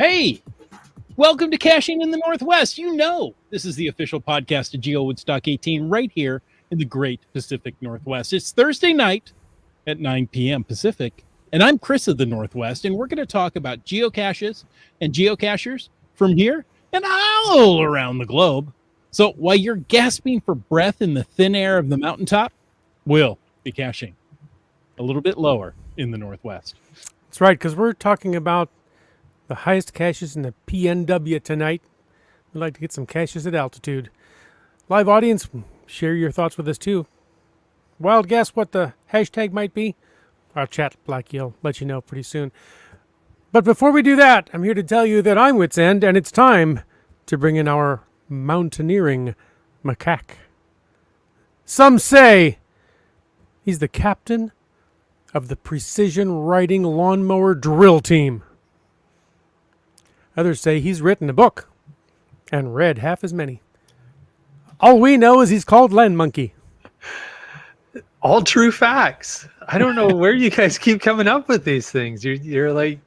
Hey, welcome to Caching in the Northwest. You know, this is the official podcast of GeoWoodstock 18 right here in the great Pacific Northwest. It's Thursday night at 9 p.m. Pacific, and I'm Chris of the Northwest, and we're going to talk about geocaches and geocachers from here and all around the globe. So while you're gasping for breath in the thin air of the mountaintop, we'll be caching a little bit lower in the Northwest. That's right, because we're talking about the highest caches in the PNW tonight. We'd like to get some caches at altitude. Live audience, share your thoughts with us too. Wild guess what the hashtag might be? Our chat Blackie will let you know pretty soon. But before we do that, I'm here to tell you that I'm Wits End, and it's time to bring in our mountaineering macaque. Some say he's the captain of the precision riding lawnmower drill team. Others say he's written a book and read half as many. All we know is he's called Land Monkey. All true facts. I don't know where you guys keep coming up with these things. You're like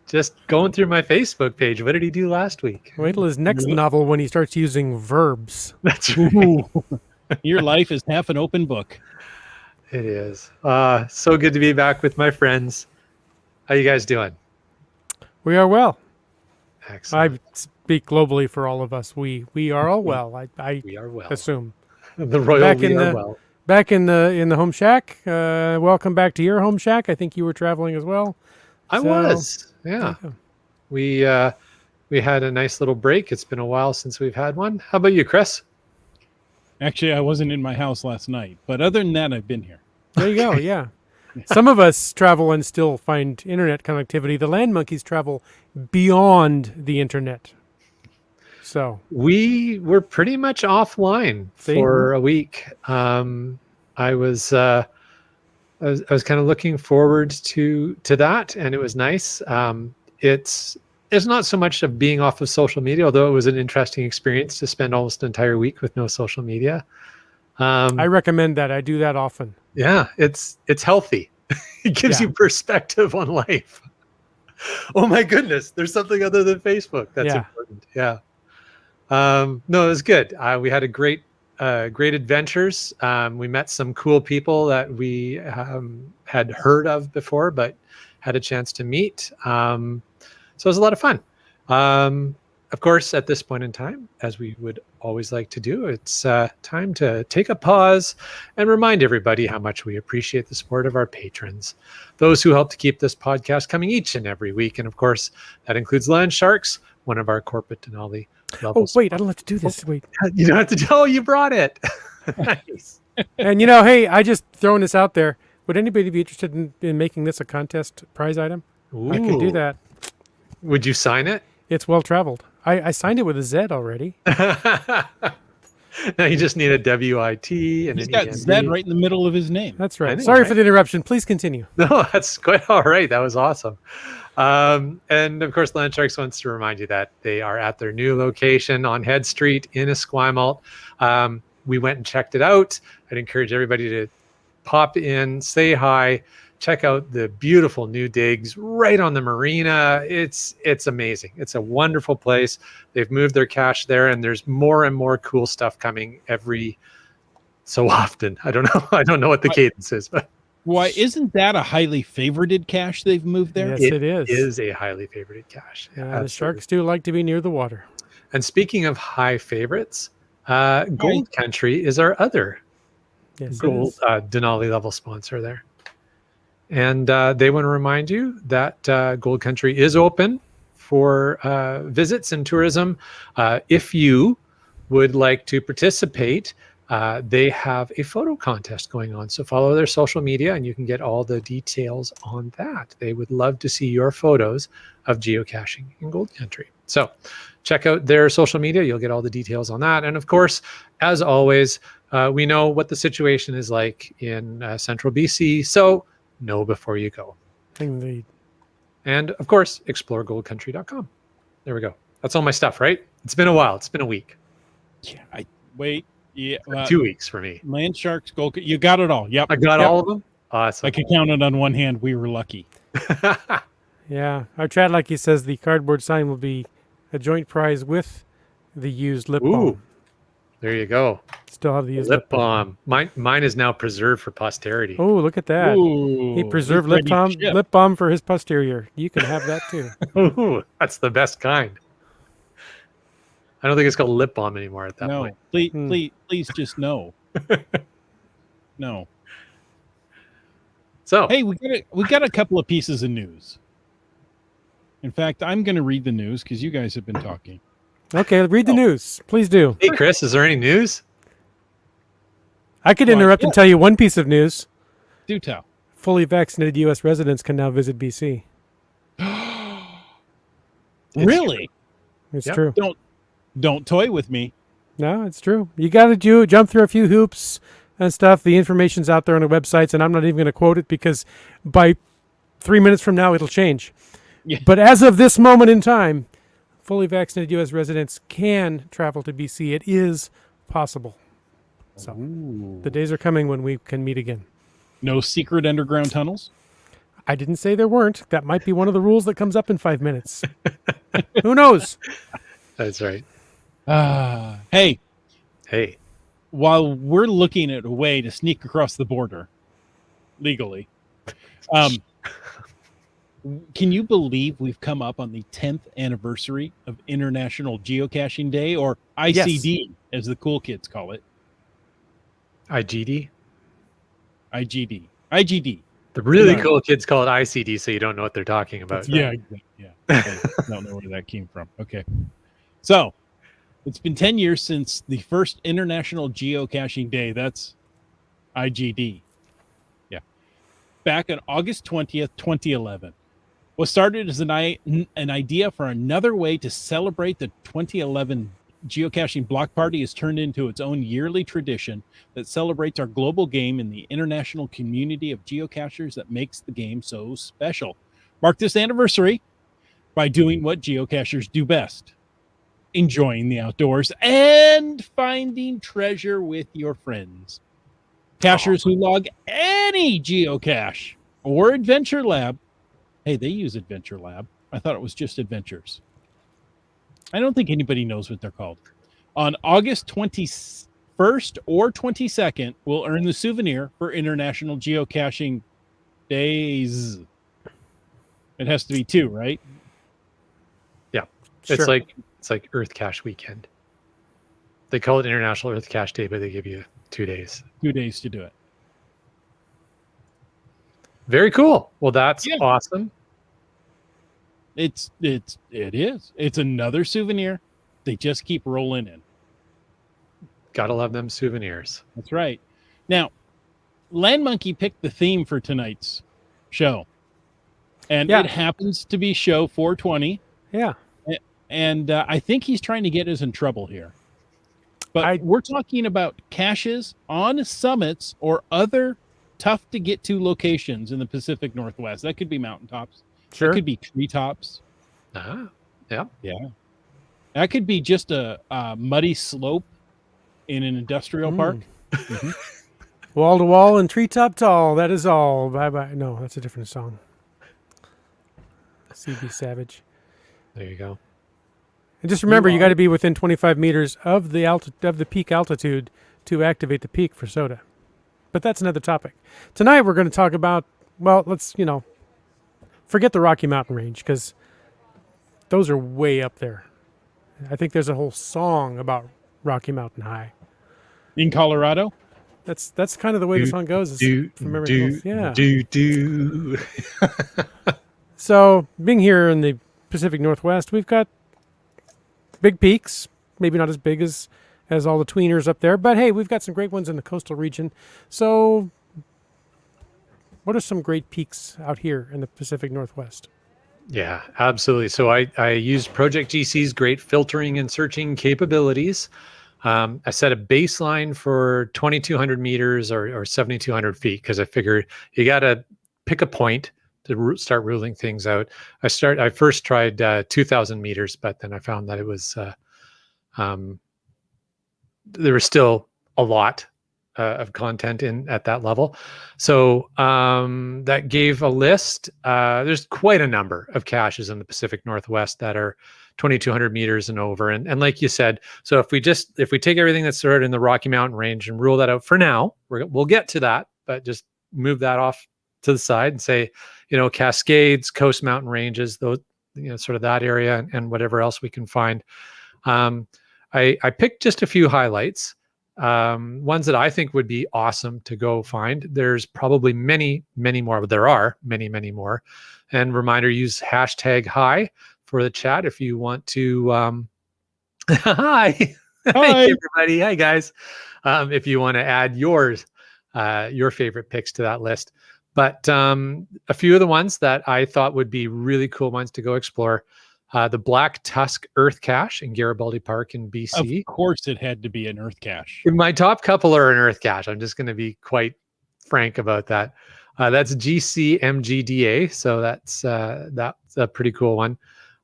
just going through my Facebook page. What did he do last week? Wait till his next novel when he starts using verbs. That's right. Your life is half an open book. It is. So good to be back with my friends. How you guys doing? We are well. Excellent. I speak globally for all of us. We are all well. I We are well. assume. The royal Back we in are the- well. Back in the home shack. Welcome back to your home shack. I think you were traveling as well. I was. Yeah. We had a nice little break. It's been a while since we've had one. How about you, Chris? Actually, I wasn't in my house last night, but other than that, I've been here. There you go. Yeah. Some of us travel and still find internet connectivity. The land monkeys travel beyond the internet. So We were pretty much offline for a week. I was kind of looking forward to that, and it was nice. It's not so much of being off of social media, although it was an interesting experience to spend almost an entire week with no social media. I recommend that. I do that often. Yeah, it's healthy. It gives you perspective on life. Oh my goodness, there's something other than Facebook that's important. Yeah. No, it was good. We had a great adventures. We met some cool people that we had heard of before, but had a chance to meet. So it was a lot of fun. Of course, at this point in time, as we would always like to do, it's time to take a pause and remind everybody how much we appreciate the support of our patrons, those who help to keep this podcast coming each and every week. And of course, that includes Land Sharks, one of our corporate Denali levels. Oh, wait, I don't have to do this. Wait. You don't have to tell you brought it. Nice. And hey, I just throwing this out there. Would anybody be interested in making this a contest prize item? Ooh. I can do that. Would you sign it? It's well traveled. I signed it with a Z already. Now you just need a W-I-T and He's an got E-N-D. Z right in the middle of his name. That's I right. know, Sorry right? for the interruption. Please continue. No, that's quite all right. That was awesome. And of course, Land Sharks wants to remind you that they are at their new location on Head Street in Esquimalt. We went and checked it out. I'd encourage everybody to pop in, say hi, check out the beautiful new digs right on the marina. It's amazing. It's a wonderful place. They've moved their cache there, and there's more and more cool stuff coming every so often. I don't know what the cadence is, but Why isn't that a highly favorited cache they've moved there? Yes, it is. It is a highly favorited cache. The Absolutely. sharks do like to be near the water. And speaking of high favorites, Gold Country is our other Yes, it Gold is. Denali level sponsor there. And they want to remind you that Gold Country is open for visits and tourism. If you would like to participate, they have a photo contest going on. So follow their social media and you can get all the details on that. They would love to see your photos of geocaching in Gold Country. So check out their social media. You'll get all the details on that. And of course, as always, we know what the situation is like in central BC. So know before you go. Indeed. And of course, explore goldcountry.com. There we go. That's all my stuff, right? It's been a while. It's been a week. Yeah, wait. Yeah, 2 weeks for me. Land Sharks, Gold. You got it all. Yep. I got all of them. Awesome. I could count it on one hand. We were lucky. Yeah. Our chat, like he says, the cardboard sign will be a joint prize with the used lip balm. There you go. Still have the used Lip balm. Mine is now preserved for posterity. Oh, look at that. Ooh, He preserved it's ready to ship. lip balm for his posterior. You can have that too. Ooh, that's the best kind. I don't think it's called lip balm anymore at that point. Please just no. No. So Hey, we got a couple of pieces of news. In fact, I'm going to read the news because you guys have been talking. Okay, read the news. Please do. hey, Chris, is there any news? I could interrupt and tell you one piece of news. Do tell. Fully vaccinated U.S. residents can now visit BC. Really? It's Yep. true. Don't toy with me. No, it's true. You got to jump through a few hoops and stuff. The information's out there on the websites, and I'm not even going to quote it because by 3 minutes from now, it'll change. Yeah. But as of this moment in time, fully vaccinated U.S. residents can travel to BC. It is possible. So the days are coming when we can meet again. No secret underground tunnels? I didn't say there weren't. That might be one of the rules that comes up in 5 minutes. Who knows? That's right. Hey, While we're looking at a way to sneak across the border legally, can you believe we've come up on the 10th anniversary of International Geocaching Day, or ICD, as the cool kids call it? IGD? IGD. The really cool kids call it ICD, so you don't know what they're talking about. Yeah. I don't know where that came from. Okay. So, it's been 10 years since the first International Geocaching Day. That's IGD. Yeah. Back on August 20th, 2011. What started as an idea for another way to celebrate the 2011 geocaching block party has turned into its own yearly tradition that celebrates our global game in the international community of geocachers that makes the game so special. Mark this anniversary by doing what geocachers do best: enjoying the outdoors and finding treasure with your friends. Cachers who log any geocache or adventure lab. Hey, they use Adventure Lab. I thought it was just Adventures. I don't think anybody knows what they're called. On August 21st or 22nd, we'll earn the souvenir for International Geocaching Days. It has to be 2, right? Yeah. Sure. It's like Earth Cache Weekend. They call it International Earth Cache Day, but they give you 2 days. 2 days to do it. Very cool. Well, that's awesome. It is. It's another souvenir. They just keep rolling in. Gotta love them souvenirs. That's right. Now, Land Monkey picked the theme for tonight's show. And it happens to be show 420. Yeah. And I think he's trying to get us in trouble here. But we're talking about caches on summits or other tough to get to locations in the Pacific Northwest. That could be mountaintops. Sure. That could be treetops. Yeah. That could be just a muddy slope in an industrial park. Mm-hmm. Wall to wall and treetop tall. That is all. Bye bye. No, that's a different song. CB Savage. There you go. And just remember, you got to be within 25 meters of the peak altitude to activate the peak for soda. But that's another topic. Tonight we're going to talk about, well, let's, forget the Rocky Mountain Range because those are way up there. I think there's a whole song about Rocky Mountain High. In Colorado? That's kind of the way the song goes. So being here in the Pacific Northwest, we've got big peaks, maybe not as big as all the tweeners up there, but hey, we've got some great ones in the coastal region. So what are some great peaks out here in the Pacific Northwest? Yeah, absolutely. So I used Project GC's great filtering and searching capabilities. I set a baseline for 2,200 meters or 7,200 feet because I figured you got to pick a point to start ruling things out. I first tried 2,000 meters, but then I found that it was there was still a lot of content in at that level. So that gave a list. There's quite a number of caches in the Pacific Northwest that are 2,200 meters and over. And like you said, so if we take everything that's sort of in the Rocky Mountain range and rule that out for now, we'll get to that, but just move that off to the side and say, Cascades, Coast Mountain ranges, those, sort of that area and whatever else we can find. I picked just a few highlights, ones that I think would be awesome to go find. There's probably many, many more, but there are many, many more. And reminder, use #hi for the chat if you want to. Hi. Hi, everybody. Hi, guys. If you want to add your favorite picks to that list. But a few of the ones that I thought would be really cool ones to go explore. The Black Tusk Earth Cache in Garibaldi Park in BC. Of course, it had to be an Earth cache. My top couple are an Earth cache. I'm just going to be quite frank about that. That's GCMGDA, so that's a pretty cool one.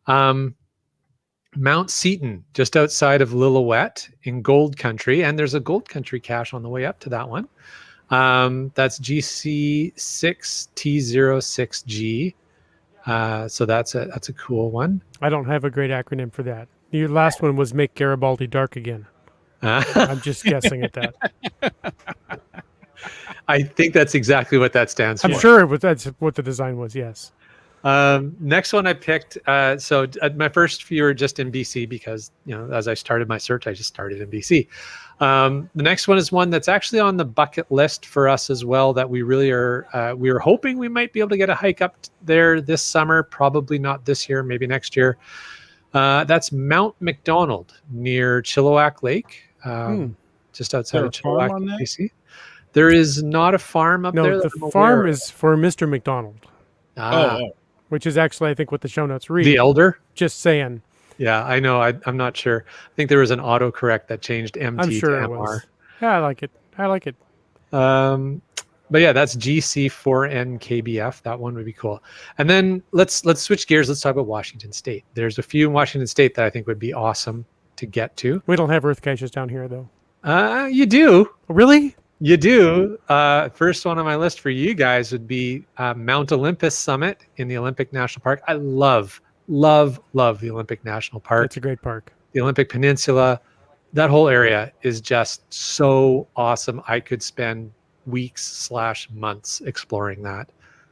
Mount Seton, just outside of Lillooet in Gold Country, and there's a Gold Country cache on the way up to that one. That's GC6T06G. So that's a cool one. I don't have a great acronym for that. Your last one was Make Garibaldi Dark Again. I'm just guessing at that. I think that's exactly what that stands for. I'm sure that's what the design was, yes. Next one I picked. So my first few are just in BC because, as I started my search, I just started in BC. The next one is one that's actually on the bucket list for us as well, that we really are, we were hoping we might be able to get a hike up there this summer, probably not this year, maybe next year. That's Mount Mcdonald near Chilliwack Lake, just outside of Chilliwack, BC. There is not a farm up there. No, the farm is for Mr. McDonald. Oh. Which is actually, I think, what the show notes read. The elder? Just saying. Yeah, I know. I'm not sure. I think there was an autocorrect that changed MT I'm sure to it MR. was. Yeah, I like it. But yeah, that's GC4NKBF. That one would be cool. And then let's switch gears. Let's talk about Washington State. There's a few in Washington State that I think would be awesome to get to. We don't have Earth caches down here, though. You do. Really? You do. First one on my list for you guys would be Mount Olympus Summit in the Olympic National Park. I love the Olympic National Park. It's a great park. The Olympic Peninsula, that whole area is just so awesome. I could spend weeks/months exploring that.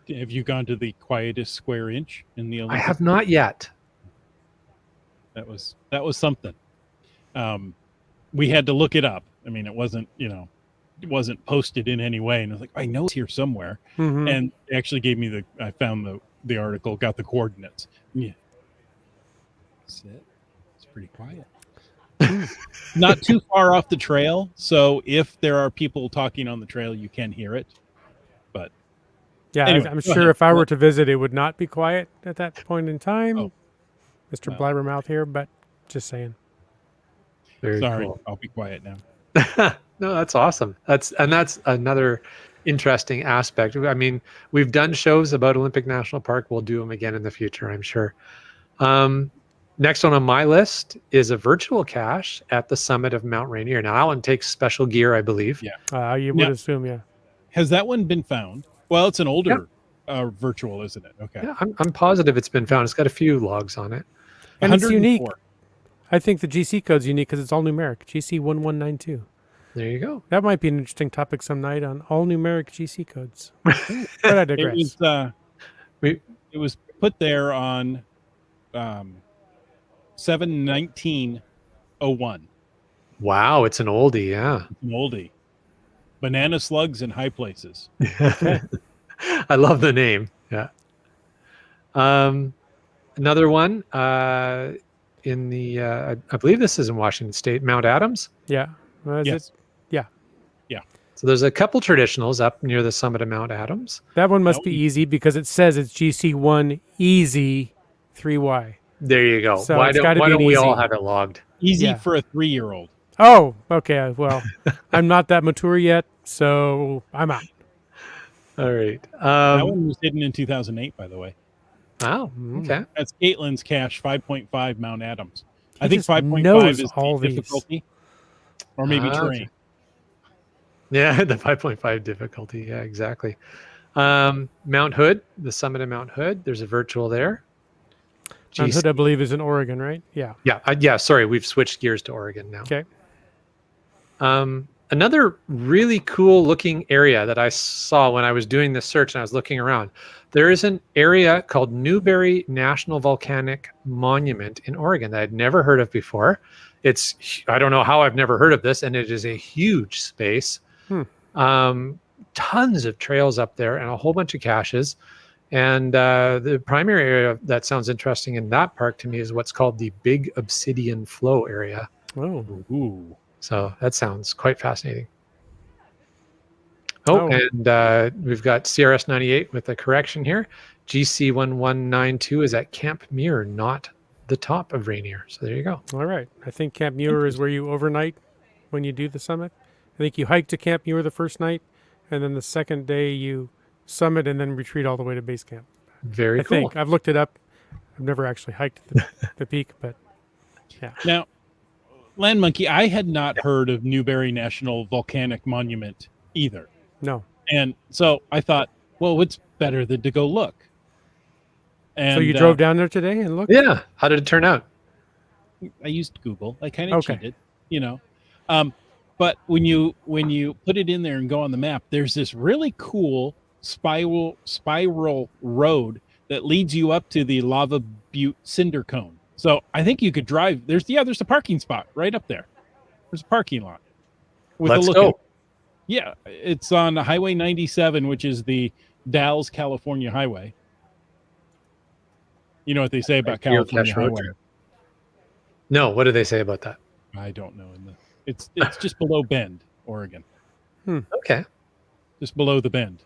Have you gone to the quietest square inch in the Olympic? I have not yet. That was something. We had to look it up. I mean, it wasn't, it wasn't posted in any way, and I was like, I know it's here somewhere. Mm-hmm. And it actually gave me I found the article, got the coordinates. Yeah, that's it. It's pretty quiet. Not too far off the trail, so if there are people talking on the trail, you can hear it. But yeah, anyway, I'm sure if I were to visit, it would not be quiet at that point in time. Oh. Mr. Blabbermouth here, but just saying. Very sorry, cool. I'll be quiet now. No, that's awesome. That's another interesting aspect. I mean, we've done shows about Olympic National Park. We'll do them again in the future, I'm sure. Next one on my list is a virtual cache at the summit of Mount Rainier. Now, that one takes special gear, I believe. Yeah. You would assume, yeah. Has that one been found? Well, it's an older virtual, isn't it? Okay. Yeah, I'm positive it's been found. It's got a few logs on it. And it's unique. I think the GC code's unique because it's all numeric. GC1192. There you go. That might be an interesting topic some night on all numeric GC codes. But I digress. It was put there on 7/19/01. Wow, it's an oldie, yeah. An oldie. Banana slugs in high places. I love the name. Yeah. Another one in the I believe this is in Washington State, Mount Adams. Yeah. Yes. Yeah. So there's a couple traditionals up near the summit of Mount Adams. That one must be easy because it says it's GC1 easy 3Y. There you go. So why don't we all have it logged? Easy for a 3-year-old. Oh, okay. Well, I'm not that mature yet, so I'm out. All right. That one was hidden in 2008, by the way. Oh, okay. That's Caitlin's cache, 5.5 Mount Adams. I think 5.5 is the difficulty. Or maybe terrain. Yeah, the 5.5 difficulty. Yeah, exactly. Mount Hood, the summit of Mount Hood. There's a virtual there. Mount Hood, I believe, is in Oregon, right? Yeah. Yeah. Yeah. Sorry, we've switched gears to Oregon now. Okay. Another really cool looking area that I saw when I was doing this search and I was looking around, there is an area called Newberry National Volcanic Monument in Oregon that I'd never heard of before. I don't know how I've never heard of this, and it is a huge space. Tons of trails up there and a whole bunch of caches. And the primary area that sounds interesting in that park to me is what's called the Big Obsidian Flow area. Oh. Ooh. So that sounds quite fascinating. And we've got CRS 98 with a correction here. GC 1192 is at Camp Muir, not the top of Rainier. So there you go. All right. I think Camp Muir is where you overnight when you do the summit. I think you hike to Camp Muir the first night, and then the second day you summit and then retreat all the way to base camp. Very cool. I think. I've looked it up. I've never actually hiked the peak, but yeah. Now, Land Monkey, I had not heard of Newberry National Volcanic Monument either. No. And so I thought, well, what's better than to go look? And so you drove down there today and looked? Yeah. How did it turn out? I used Google. I kind of cheated, you know. But when you put it in there and go on the map, there's this really cool spiral road that leads you up to the Lava Butte Cinder Cone. So I think you could drive. There's a parking spot right up there. There's a parking lot. Let's go. Yeah, it's on Highway 97, which is the Dalles, California highway. You know what they say about California highway? No, what do they say about that? I don't know. It's just below Bend, Oregon. Okay. Just below the Bend.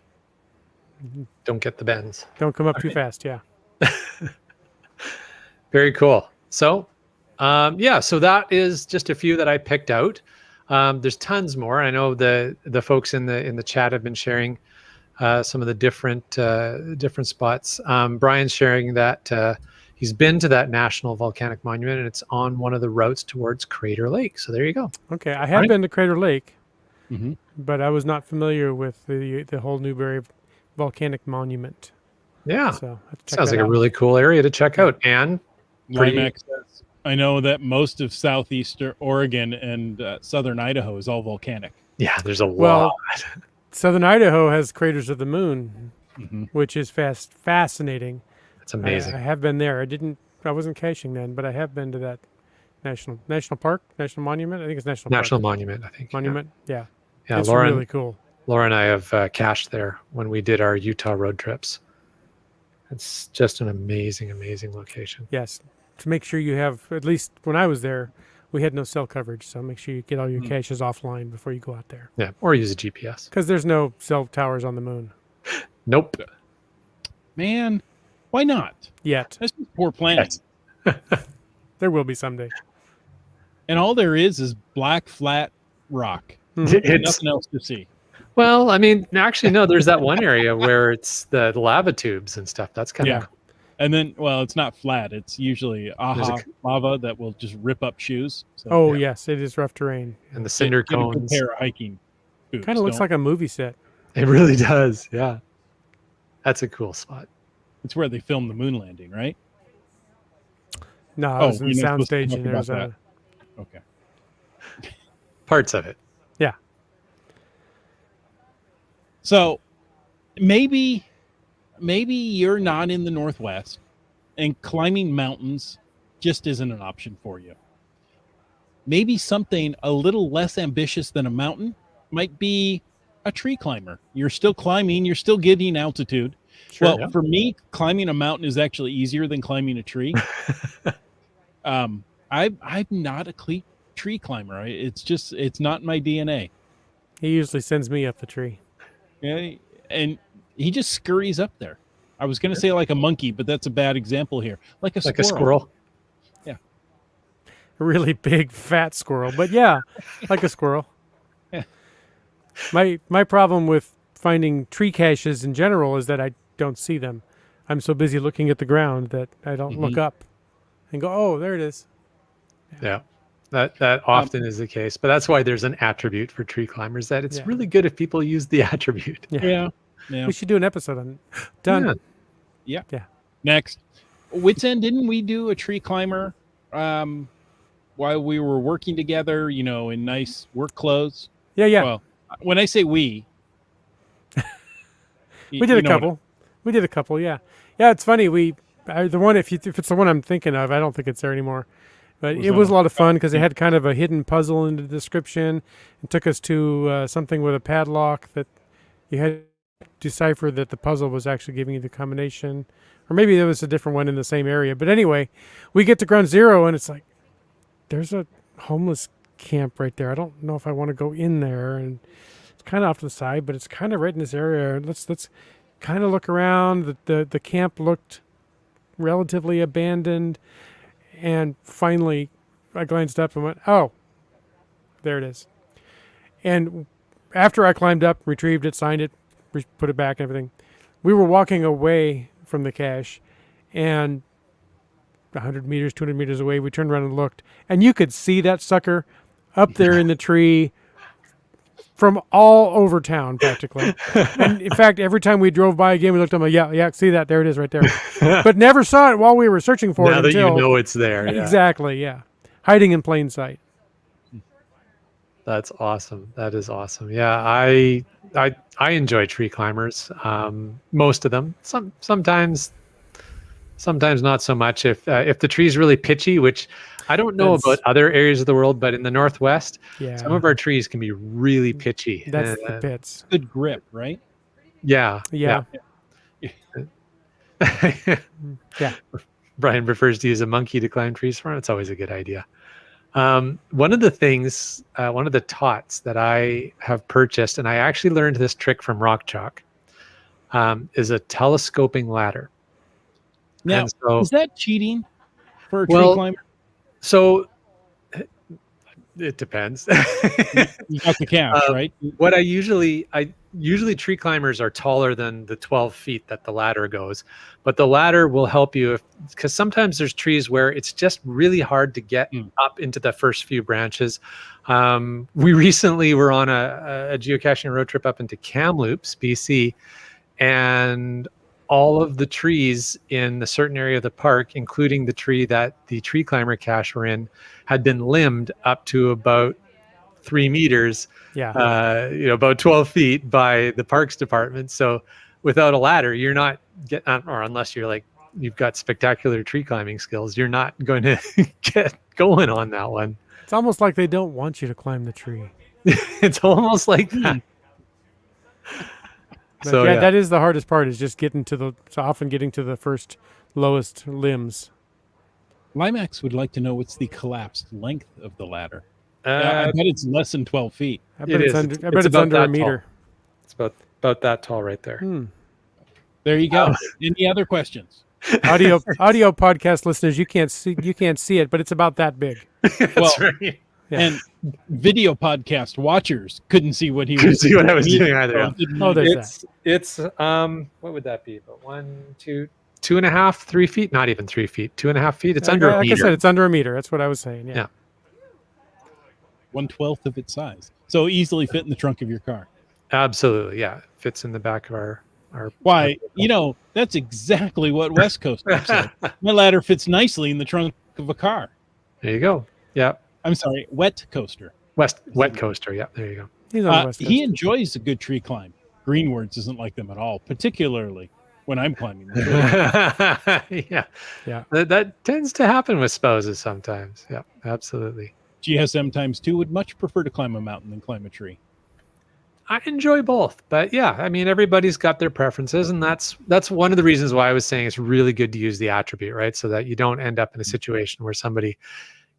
Don't get the bends. Don't come up too fast, yeah. Very cool. So, so that is just a few that I picked out. There's tons more. I know the folks in the chat have been sharing some of the different spots. Brian's sharing that he's been to that National Volcanic Monument, and it's on one of the routes towards Crater Lake. So there you go. Okay, I have been to Crater Lake, but I was not familiar with the whole Newberry Volcanic Monument. Yeah, so sounds like a really cool area to check out. And Limax says, I know that most of southeastern Oregon and southern Idaho is all volcanic. Yeah, there's a lot. Well, southern Idaho has craters of the moon, which is fascinating. It's amazing. I have been there. I wasn't caching then, but I have been to that national park, national monument. I think it's national monument. I think monument. Yeah. It's really cool. Laura and I have cached there when we did our Utah road trips. It's just an amazing, amazing location. Yes. To make sure you have, at least when I was there, we had no cell coverage. So make sure you get all your caches offline before you go out there. Yeah. Or use a GPS. Because there's no cell towers on the moon. Nope. Man, why not? Yet. That's just poor planning. There will be someday. And all there is black, flat rock. It's nothing else to see. Well, I mean, actually, no, there's that one area where it's the lava tubes and stuff. That's kind of cool. And then, well, it's not flat. It's usually lava that will just rip up shoes. So, yes, it is rough terrain. And the cinder cones. Get a pair of hiking boots. Kind of looks like a movie set. It really does, yeah. That's a cool spot. It's where they filmed the moon landing, right? No, it was in the soundstage in Arizona. Okay. Parts of it. Yeah. So maybe you're not in the Northwest and climbing mountains just isn't an option for you. Maybe something a little less ambitious than a mountain might be a tree climber. You're still climbing, you're still getting altitude. Sure, for me, climbing a mountain is actually easier than climbing a tree. I'm not a tree climber. It's not my DNA. He usually sends me up the tree. Yeah, and he just scurries up there. I was going to say like a monkey, but that's a bad example here. Like a squirrel. Yeah. A really big, fat squirrel. But yeah, like a squirrel. Yeah. My problem with finding tree caches in general is that I don't see them. I'm so busy looking at the ground that I don't look up and go, oh, there it is. Yeah. That often is the case, but that's why there's an attribute for tree climbers, that it's Yeah. really good if people use the attribute. Yeah. We should do an episode on it. Done. Yeah. Next. Wits End, didn't we do a tree climber while we were working together, in nice work clothes? Yeah. Well, when I say we We did a couple. We did a couple, yeah. Yeah, it's funny. The one, if it's the one I'm thinking of, I don't think it's there anymore. But it was a lot of fun because they had kind of a hidden puzzle in the description. It took us to something with a padlock that you had to decipher that the puzzle was actually giving you the combination. Or maybe there was a different one in the same area. But anyway, we get to ground zero and it's like, there's a homeless camp right there. I don't know if I want to go in there. And it's kind of off to the side, but it's kind of right in this area. Let's kind of look around. The camp looked relatively abandoned. And finally, I glanced up and went, oh, there it is. And after I climbed up, retrieved it, signed it, put it back and everything, we were walking away from the cache, and 100 meters, 200 meters away, we turned around and looked, and you could see that sucker up there in the tree from all over town, practically. And in fact, every time we drove by again, we looked at them, yeah, see that? There it is right there. But never saw it while we were searching for it Now that until... you know it's there. Yeah. Exactly, yeah. Hiding in plain sight. That's awesome. That is awesome. Yeah, I enjoy tree climbers. Most of them. Sometimes not so much. If the tree's really pitchy, which I don't know about other areas of the world, but in the Northwest, some of our trees can be really pitchy. That's the pits. Good grip, right? Yeah. Yeah. Brian prefers to use a monkey to climb trees for him. It's always a good idea. One of the things, one of the tots that I have purchased, and I actually learned this trick from Rock Chalk, is a telescoping ladder. Now, so, is that cheating for a tree climber? So it depends. You got the cache, right? What usually tree climbers are taller than the 12 feet that the ladder goes, but the ladder will help you because sometimes there's trees where it's just really hard to get up into the first few branches. We recently were on a geocaching road trip up into Kamloops, BC, and all of the trees in a certain area of the park, including the tree that the tree climber cache were in, had been limbed up to about 3 meters, about 12 feet by the parks department. So without a ladder, you're not or unless you're like, you've got spectacular tree climbing skills, you're not going to get going on that one. It's almost like they don't want you to climb the tree. It's almost like that. But so that is the hardest part, is just getting to the first lowest limbs. Limax would like to know what's the collapsed length of the ladder. I bet it's less than 12 feet. I bet it's under a meter. Tall. It's about that tall right there. There you go. Any other questions? Audio podcast listeners, you can't see it, but it's about that big. That's right. Yeah. And video podcast watchers couldn't see what he was. Couldn't see what I was doing either. Oh, there's it's what would that be? About 2.5, 3 feet? Not even 3 feet. 2.5 feet. It's under a meter. Like I said, it's under a meter. That's what I was saying. Yeah. 1/12 of its size, so easily fit in the trunk of your car. Absolutely, yeah. Fits in the back of our. Why? That's exactly what West Coaster said. My ladder fits nicely in the trunk of a car. There you go. Yeah. I'm sorry, Wet Coaster. Wet Coaster. Yeah, there you go. He's on the West Coast. He enjoys a good tree climb. Greenwords isn't like them at all, particularly when I'm climbing. Yeah. That tends to happen with spouses sometimes. Yeah, absolutely. GSM times 2 would much prefer to climb a mountain than climb a tree. I enjoy both, but yeah, I mean, everybody's got their preferences, and that's one of the reasons why I was saying it's really good to use the attribute, right? So that you don't end up in a situation where somebody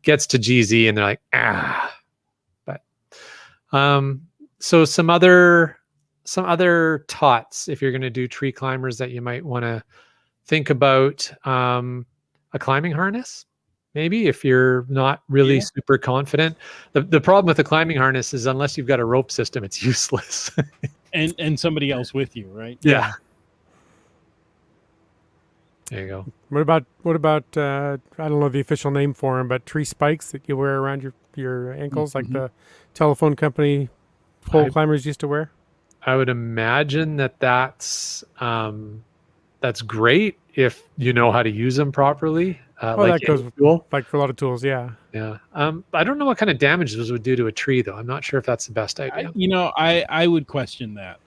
gets to GZ and they're like, But so some other tots, if you're going to do tree climbers, that you might want to think about, a climbing harness. Maybe if you're not really super confident. The problem with the climbing harness is unless you've got a rope system, it's useless. and somebody else with you, right? Yeah. There you go. What about I don't know the official name for them, but tree spikes that you wear around your ankles, like the telephone company pole climbers used to wear? I would imagine that's great if you know how to use them properly. That goes like for a lot of tools, yeah. Yeah. I don't know what kind of damage those would do to a tree, though. I'm not sure if that's the best idea. I would question that.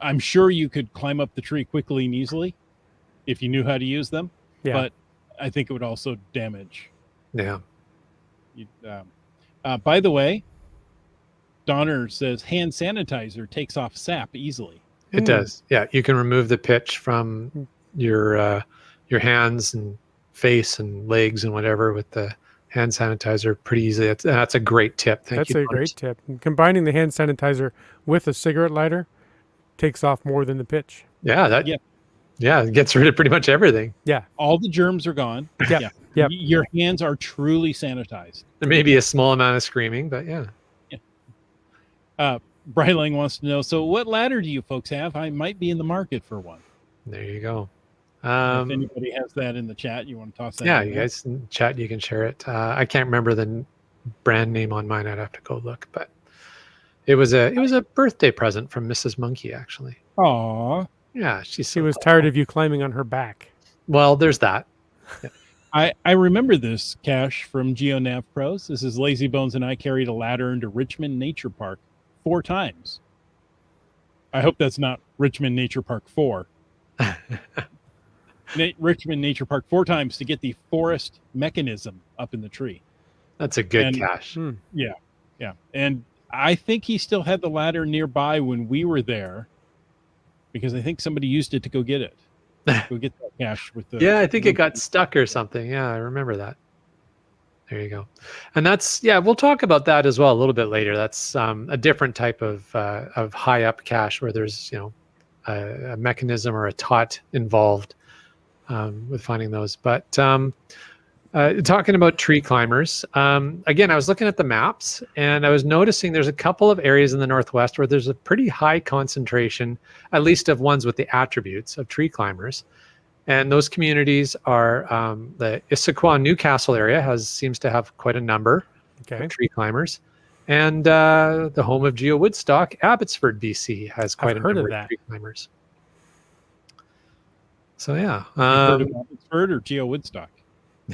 I'm sure you could climb up the tree quickly and easily if you knew how to use them. Yeah. But I think it would also damage. Yeah. By the way, Donner says hand sanitizer takes off sap easily. It does. Yeah. You can remove the pitch from your hands and face and legs and whatever with the hand sanitizer pretty easily. That's a great tip. Thank you. That's a great tip. And combining the hand sanitizer with a cigarette lighter takes off more than the pitch. Yeah. Yeah, it gets rid of pretty much everything. Yeah. All the germs are gone. Yeah. Yep. Your hands are truly sanitized. There may be a small amount of screaming, but yeah. Bryling wants to know, so what ladder do you folks have? I might be in the market for one. There you go. If anybody has that in the chat, you want to toss that? Yeah, you guys in chat, you can share it. I can't remember the brand name on mine. I'd have to go look, but it was a birthday present from Mrs. Monkey, actually. Aw. Yeah, she was tired of you climbing on her back. Well, there's that. Yeah. I remember this cache from GeoNav Pros. This is Lazy Bones and I carried a ladder into Richmond Nature Park 4 times. I hope that's not Richmond Nature Park 4. Richmond Nature Park 4 times to get the forest mechanism up in the tree. That's a good cache. Yeah. And I think he still had the ladder nearby when we were there, because I think somebody used it to go get it. Go get that cache with the. Yeah, I think it got stuck or something. Yeah, I remember that. There you go. And we'll talk about that as well a little bit later. That's a different type of high up cache where there's a mechanism or a tot involved with finding those. But talking about tree climbers, again, I was looking at the maps and I was noticing there's a couple of areas in the Northwest where there's a pretty high concentration, at least of ones with the attributes of tree climbers. And those communities are the Issaquah Newcastle area seems to have quite a number of tree climbers. And the home of GeoWoodstock, Abbotsford, BC, has quite a number of tree climbers. So yeah. Heard of Abbotsford or GeoWoodstock?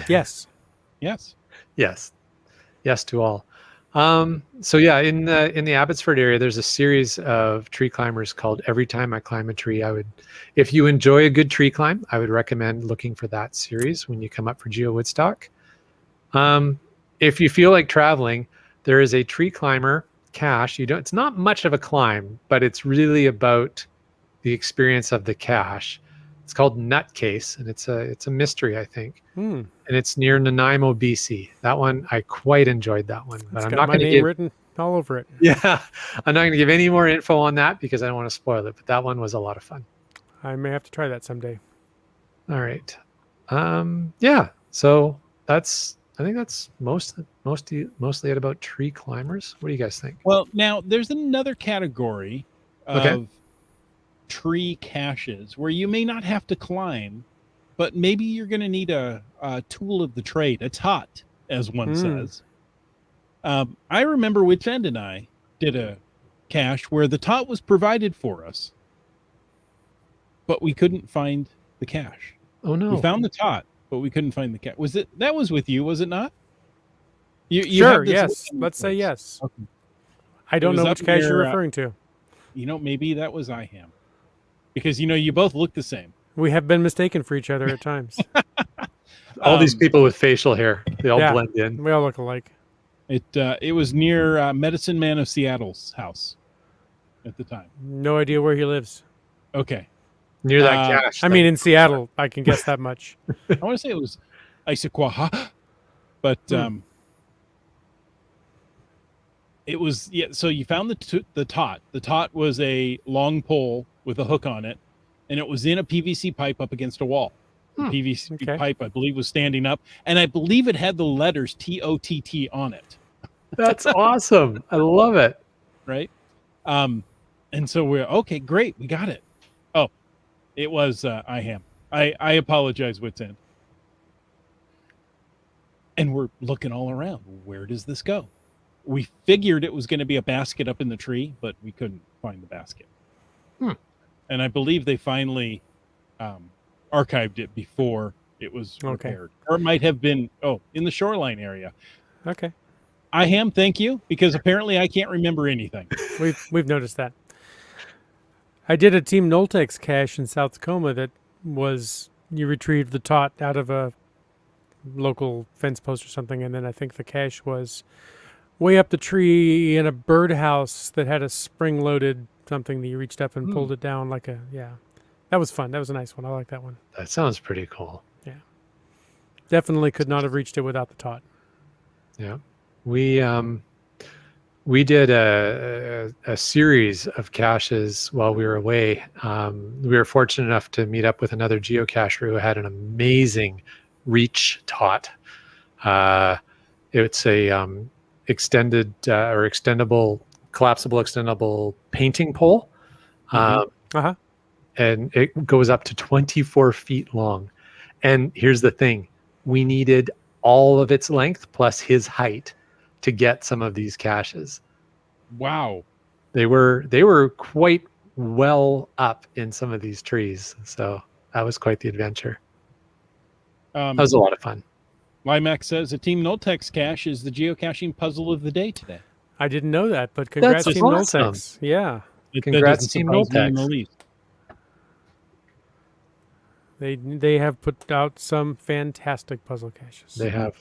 Yes. Yes to all. So yeah, in the Abbotsford area, there's a series of tree climbers called Every Time I Climb a Tree. If you enjoy a good tree climb, I would recommend looking for that series when you come up for GeoWoodstock. If you feel like traveling, there is a tree climber cache. It's not much of a climb, but it's really about the experience of the cache. It's called Nutcase, and it's a mystery, I think. And it's near Nanaimo, BC. That one, I quite enjoyed that one. But I'm not going to give written all over it. Yeah, I'm not going to give any more info on that because I don't want to spoil it. But that one was a lot of fun. I may have to try that someday. All right. Yeah. So I think that's mostly it about tree climbers. What do you guys think? Well, now there's another category of tree caches where you may not have to climb, but maybe you're going to need a tool of the trade, a tot, as one says. I remember Witch End and I did a cache where the tot was provided for us, but we couldn't find the cache. Oh no! We found the tot, but we couldn't find the cache. That was with you? Was it not? You sure. Yes. Let's say yes. Okay. I don't know which cache you're referring to. Maybe that was IHAM. Because, you both look the same. We have been mistaken for each other at times. All these people with facial hair, they all blend in. We all look alike. It was near Medicine Man of Seattle's house at the time. No idea where he lives. Okay. Near that cache. I mean, in Seattle, I can guess that much. I want to say it was Issaquah, but it was, so you found the tot. The tot was a long pole with a hook on it, and it was in a PVC pipe up against a wall. The PVC pipe, I believe, was standing up, and I believe it had the letters TOTT on it. That's awesome. I love it. Right? And so we're, okay, great, we got it. Oh, it was IHAM. I apologize, Wits End. And we're looking all around. Where does this go? We figured it was going to be a basket up in the tree, but we couldn't find the basket. And I believe they finally archived it before it was repaired. Or it might have been, in the shoreline area. Okay. Iham, thank you, because apparently I can't remember anything. We've noticed that. I did a Team Noltex cache in South Tacoma that was, you retrieved the tot out of a local fence post or something, and then I think the cache was way up the tree in a birdhouse that had a spring-loaded something that you reached up and pulled it down like a, That was fun. That was a nice one. I like that one. That sounds pretty cool. Yeah. Definitely could not have reached it without the tot. Yeah. We did a series of caches while we were away. We were fortunate enough to meet up with another geocacher who had an amazing reach tot. It's a extended or extendable, collapsible, extendable painting pole. And it goes up to 24 feet long. And here's the thing. We needed all of its length plus his height to get some of these caches. Wow. They were quite well up in some of these trees. So that was quite the adventure. That was a lot of fun. Limax says a Team Noltex cache is the geocaching puzzle of the day today. I didn't know that, but congrats, That's Team awesome. Noltex. Yeah. Congrats, Team Noltex. They have put out some fantastic puzzle caches. They have.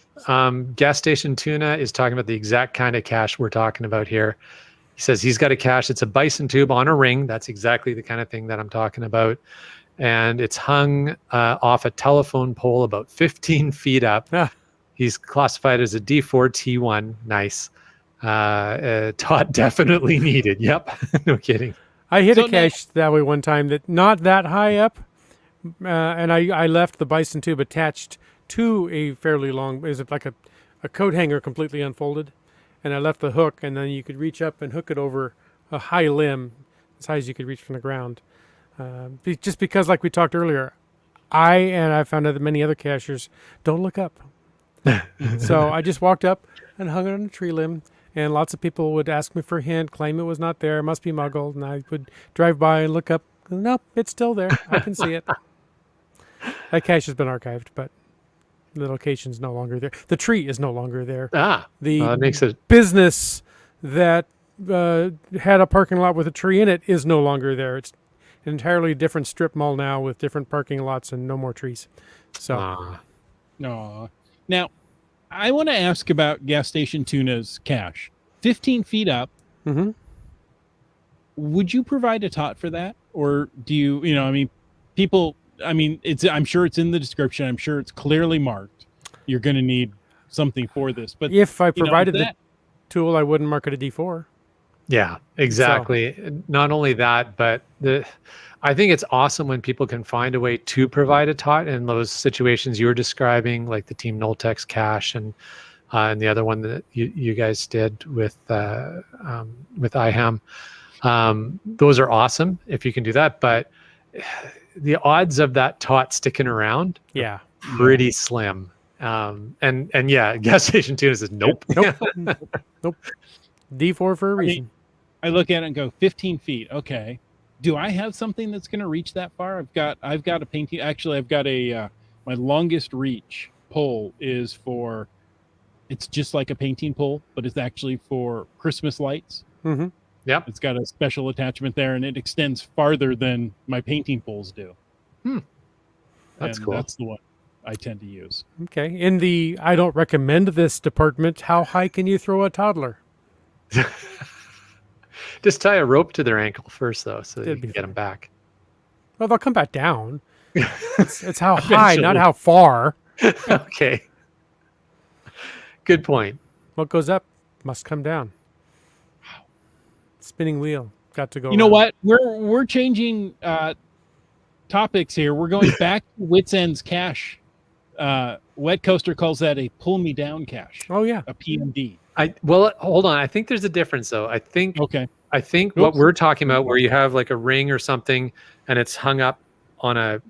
Gas Station Tuna is talking about the exact kind of cache we're talking about here. He says he's got a cache. It's a bison tube on a ring. That's exactly the kind of thing that I'm talking about. And it's hung off a telephone pole about 15 feet up. He's classified as a D4 T1. Nice. Tot definitely needed. Yep. No kidding. I hit a cache that way one time that not that high up. And I left the bison tube attached to a fairly long, is it like a coat hanger completely unfolded? And I left the hook, and then you could reach up and hook it over a high limb, as high as you could reach from the ground. Just because, like we talked earlier, I found out that many other cachers don't look up. So I just walked up and hung it on a tree limb, and lots of people would ask me for a hint, claim it was not there, it must be muggled, and I would drive by and look up. Nope, it's still there. I can see it. That cache has been archived, but the location's no longer there. The tree is no longer there. That makes it business that had a parking lot with a tree in it is no longer there. It's an entirely different strip mall now with different parking lots and no more trees. So, Now, I want to ask about Gas Station Tuna's cache. 15 feet up. Mm-hmm. Would you provide a tot for that? Or do you, people, I'm sure it's in the description. I'm sure it's clearly marked. You're going to need something for this. But if I provided the tool, I wouldn't mark it a D4. Yeah, exactly. So. Not only that, but I think it's awesome when people can find a way to provide a tot in those situations you were describing, like the Team Noltex cache and the other one that you guys did with IHAM. Those are awesome if you can do that, but the odds of that tot sticking around are pretty slim. And Gas Station Tuna says nope. Nope. D4 for a reason. I look at it and go 15 feet. Okay. Do I have something that's going to reach that far? I've got a painting. Actually, I've got my longest reach pole is for, it's just like a painting pole, but it's actually for Christmas lights. Mm-hmm. Yeah. It's got a special attachment there, and it extends farther than my painting poles do. That's cool. That's the one I tend to use. Okay. In the I don't recommend this department, how high can you throw a toddler? Just tie a rope to their ankle first, though, so that you can get them back. Well, they'll come back down. It's how high, not how far. Okay. Good point. What goes up must come down. Spinning wheel. Got to go. You know what? We're changing topics here. We're going back to Wits End's cache. Wet Coaster calls that a pull me down cache. Oh yeah. A PMD. Well, hold on. I think there's a difference though. I think what we're talking about, where you have like a ring or something and it's hung up on a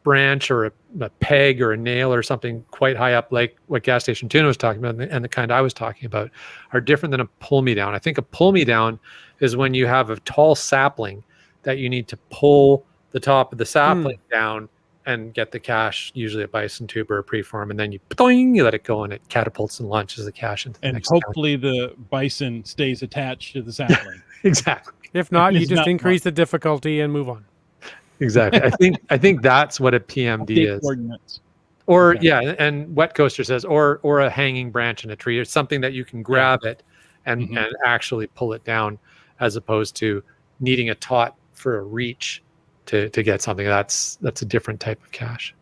branch or a peg or a nail or something quite high up, like what Gas Station Tuna was talking about, and the kind I was talking about, are different than a pull-me-down. I think a pull-me-down is when you have a tall sapling that you need to pull the top of the sapling down and get the cache, usually a bison tube or a preform, and then you let it go and it catapults and launches the cache into the And next hopefully the bison stays attached to the sapling. Exactly. If not, you It's just not increase the difficulty and move on. Exactly. I think that's what a PMD Update is. coordinates. Or Okay. yeah, and Wet Coaster says, or a hanging branch in a tree, or something that you can grab it and actually pull it down, as opposed to needing a taut for a reach to get something. That's a different type of cache.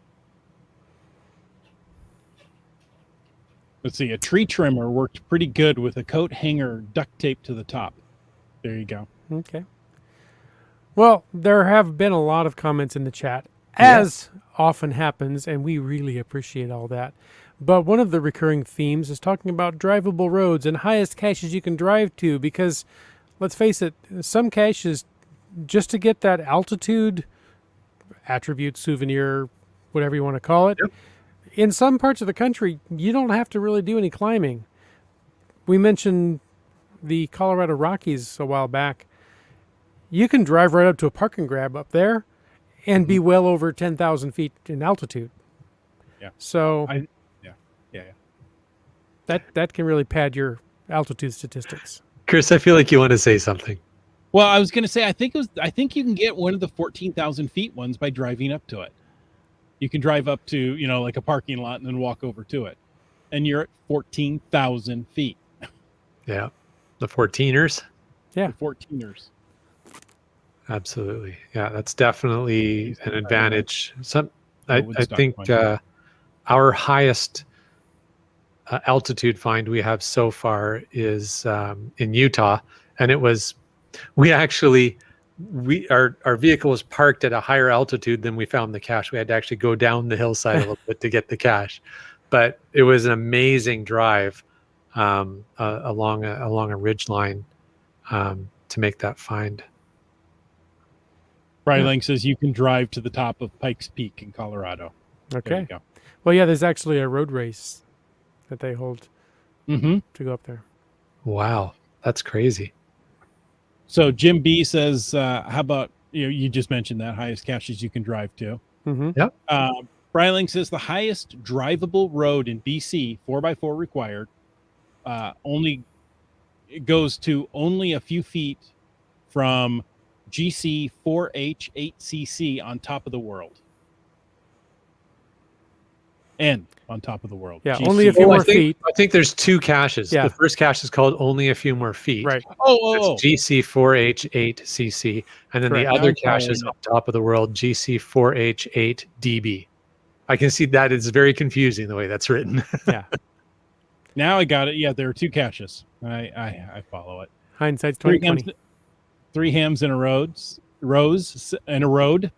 Let's see. A tree trimmer worked pretty good with a coat hanger duct tape to the top. There you go. Okay. Well, there have been a lot of comments in the chat, as often happens, and we really appreciate all that. But one of the recurring themes is talking about drivable roads and highest caches you can drive to, because let's face it, some caches, just to get that altitude attribute, souvenir, whatever you want to call it, in some parts of the country, you don't have to really do any climbing. We mentioned the Colorado Rockies a while back. You can drive right up to a park and grab up there and be well over 10,000 feet in altitude. Yeah. So Yeah. that can really pad your altitude statistics. Chris, I feel like you want to say something. Well, I was going to say, I think you can get one of the 14,000 feet ones by driving up to it. You can drive up to, like a parking lot and then walk over to it. And you're at 14,000 feet. Yeah. The 14ers. Yeah. The 14ers. Absolutely. Yeah, that's definitely an advantage. I Woodstock think point. our highest altitude find we have so far is in Utah, and it was our vehicle was parked at a higher altitude than we found the cache. We had to actually go down the hillside a little bit to get the cache, but it was an amazing drive along a ridge line to make that find. Brylink says you can drive to the top of Pikes Peak in Colorado. There Okay. you go. Well, yeah, there's actually a road race that they hold to go up there. Wow, that's crazy. So Jim B says, how about, you just mentioned that highest caches you can drive to. Yep. Brylink says the highest drivable road in BC, 4x4 required, only goes to only a few feet from GC 4H8CC on top of the world. N on top of the world. Yeah, GC. only a few more feet. I think there's two caches. Yeah. The first cache is called Only a Few More Feet. Right. Oh. That's GC4H8CC. And then Correct. the other I'm cache is following on top of the world, GC4H8DB. I can see that it's very confusing the way that's written. Yeah. Now I got it. Yeah, there are two caches. I follow it. Hindsight's 2020. Three hams in a rose in a road.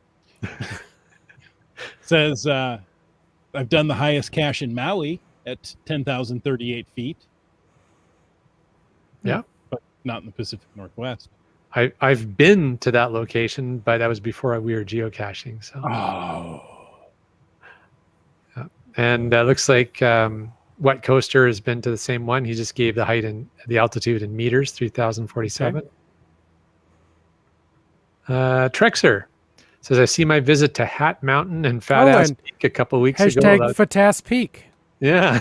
Says I've done the highest cache in Maui at 10,038 feet. Yeah. But not in the Pacific Northwest. I've been to that location, but that was before we were geocaching. So. Oh. Yeah. And looks like Wet Coaster has been to the same one. He just gave the height and the altitude in meters, 3,047. Okay. Trexer says, I see my visit to Hat Mountain and Fat Ass and Peak a couple weeks ago. Hashtag Fatas Peak. Yeah.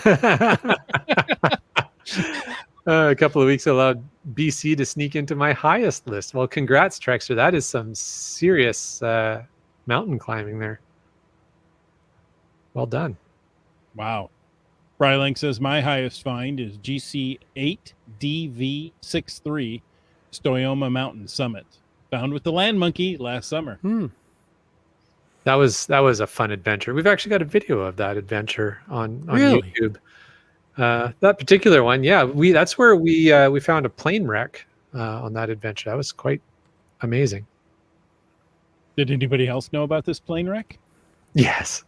A couple of weeks allowed BC to sneak into my highest list. Well, congrats, Trexer. That is some serious mountain climbing there. Well done. Wow. Brylink says my highest find is GC8DV63 Stoyoma Mountain Summit. Found with the land monkey last summer. That was a fun adventure. We've actually got a video of that adventure on Really? YouTube. That particular one, yeah, that's where we found a plane wreck on that adventure. That was quite amazing. Did anybody else know about this plane wreck? Yes.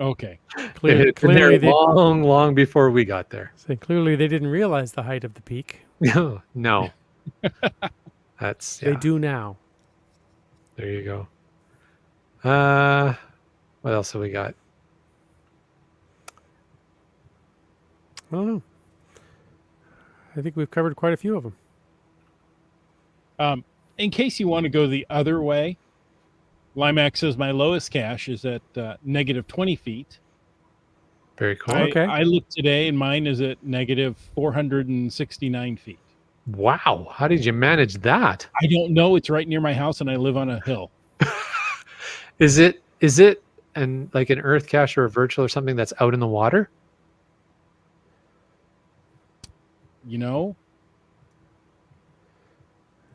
Okay. It had been there long before we got there. So clearly they didn't realize the height of the peak. No. That's They do now. There you go. What else have we got? I don't know. I think we've covered quite a few of them. In case you want to go the other way, Limax says my lowest cache is at negative 20 feet. Very cool. Okay. I looked today, and mine is at negative 469 feet. Wow. How did you manage that? I don't know. It's right near my house, and I live on a hill. Is it like an earth cache or a virtual or something that's out in the water? You know,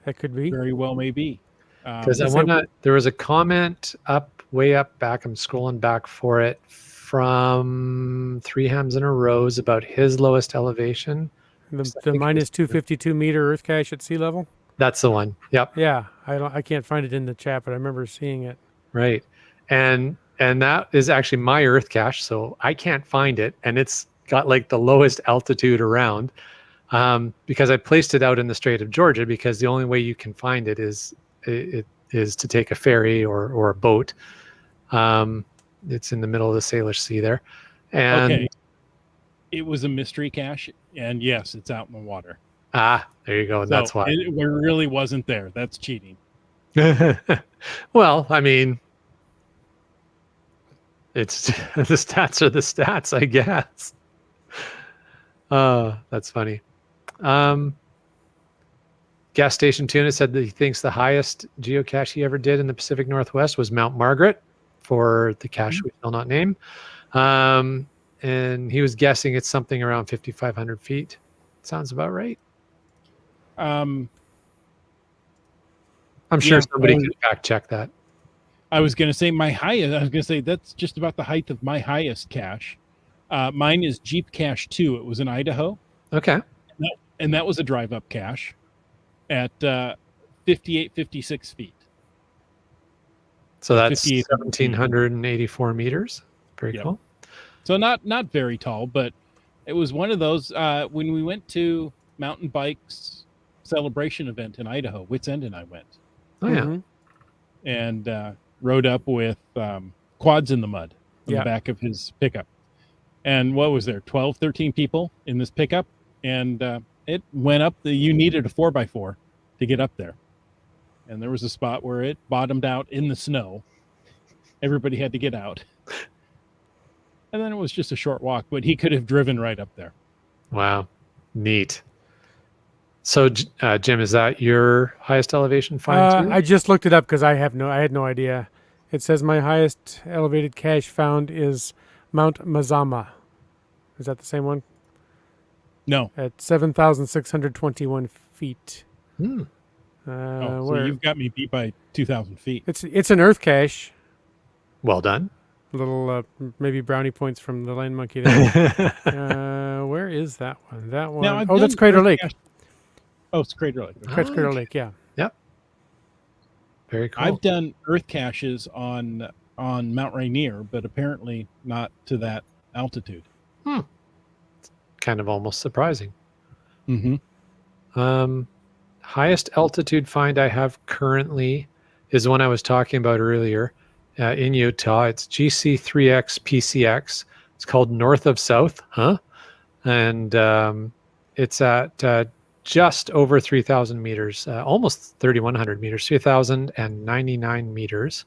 That could be. very well may be. Because there was a comment way up back. I'm scrolling back for it from Three Hams in a Rose about his lowest elevation. The minus 252 meter earth cache at sea level. That's the one. Yep. Yeah, I can't find it in the chat, but I remember seeing it. Right. And that is actually my earth cache, so I can't find it, and it's got like the lowest altitude around. Because I placed it out in the Strait of Georgia, because the only way you can find it is to take a ferry or a boat. It's in the middle of the Salish Sea there. And Okay. It was a mystery cache, and yes, it's out in the water. there you go. So That's why. it really wasn't there. That's cheating. Well, I mean, it's the stats are the stats, I guess. That's funny. Gas Station Tuna said that he thinks the highest geocache he ever did in the Pacific Northwest was Mount Margaret, for the cache we shall not name. And he was guessing it's something around 5,500 feet. Sounds about right. I'm sure somebody can fact check that. I was going to say my highest. I was going to say that's just about the height of my highest cache. Mine is Jeep Cache 2. It was in Idaho. Okay. And that was a drive-up cache at 56 feet. So that's 1,784 meters. Very cool. So not very tall, but it was one of those when we went to Mountain Bikes celebration event in Idaho. Wits End and I went. Oh yeah. And rode up with quads in the mud on the back of his pickup. And what was there? 12, 13 people in this pickup. And it went up. You needed a 4x4 to get up there. And there was a spot where it bottomed out in the snow. Everybody had to get out. And then it was just a short walk, but he could have driven right up there. Wow. Neat. So, Jim, is that your highest elevation find too? I just looked it up because I had no idea. It says my highest elevated cache found is Mount Mazama. Is that the same one? No. At 7,621 feet. So you've got me beat by 2,000 feet. It's an earth cache. Well done. Little maybe brownie points from the land monkey there. Where is that one? That one. Now, that's Crater Lake. Oh, it's Crater Lake. Okay. That's Crater Lake. Yeah. Yep. Very cool. I've done earth caches on Mount Rainier, but apparently not to that altitude. It's kind of almost surprising. Mm-hmm. Highest altitude find I have currently is the one I was talking about earlier in Utah. It's GC3X PCX. It's called North of South, and it's at just over 3,000 meters, almost 3,100 meters, 3,099 meters,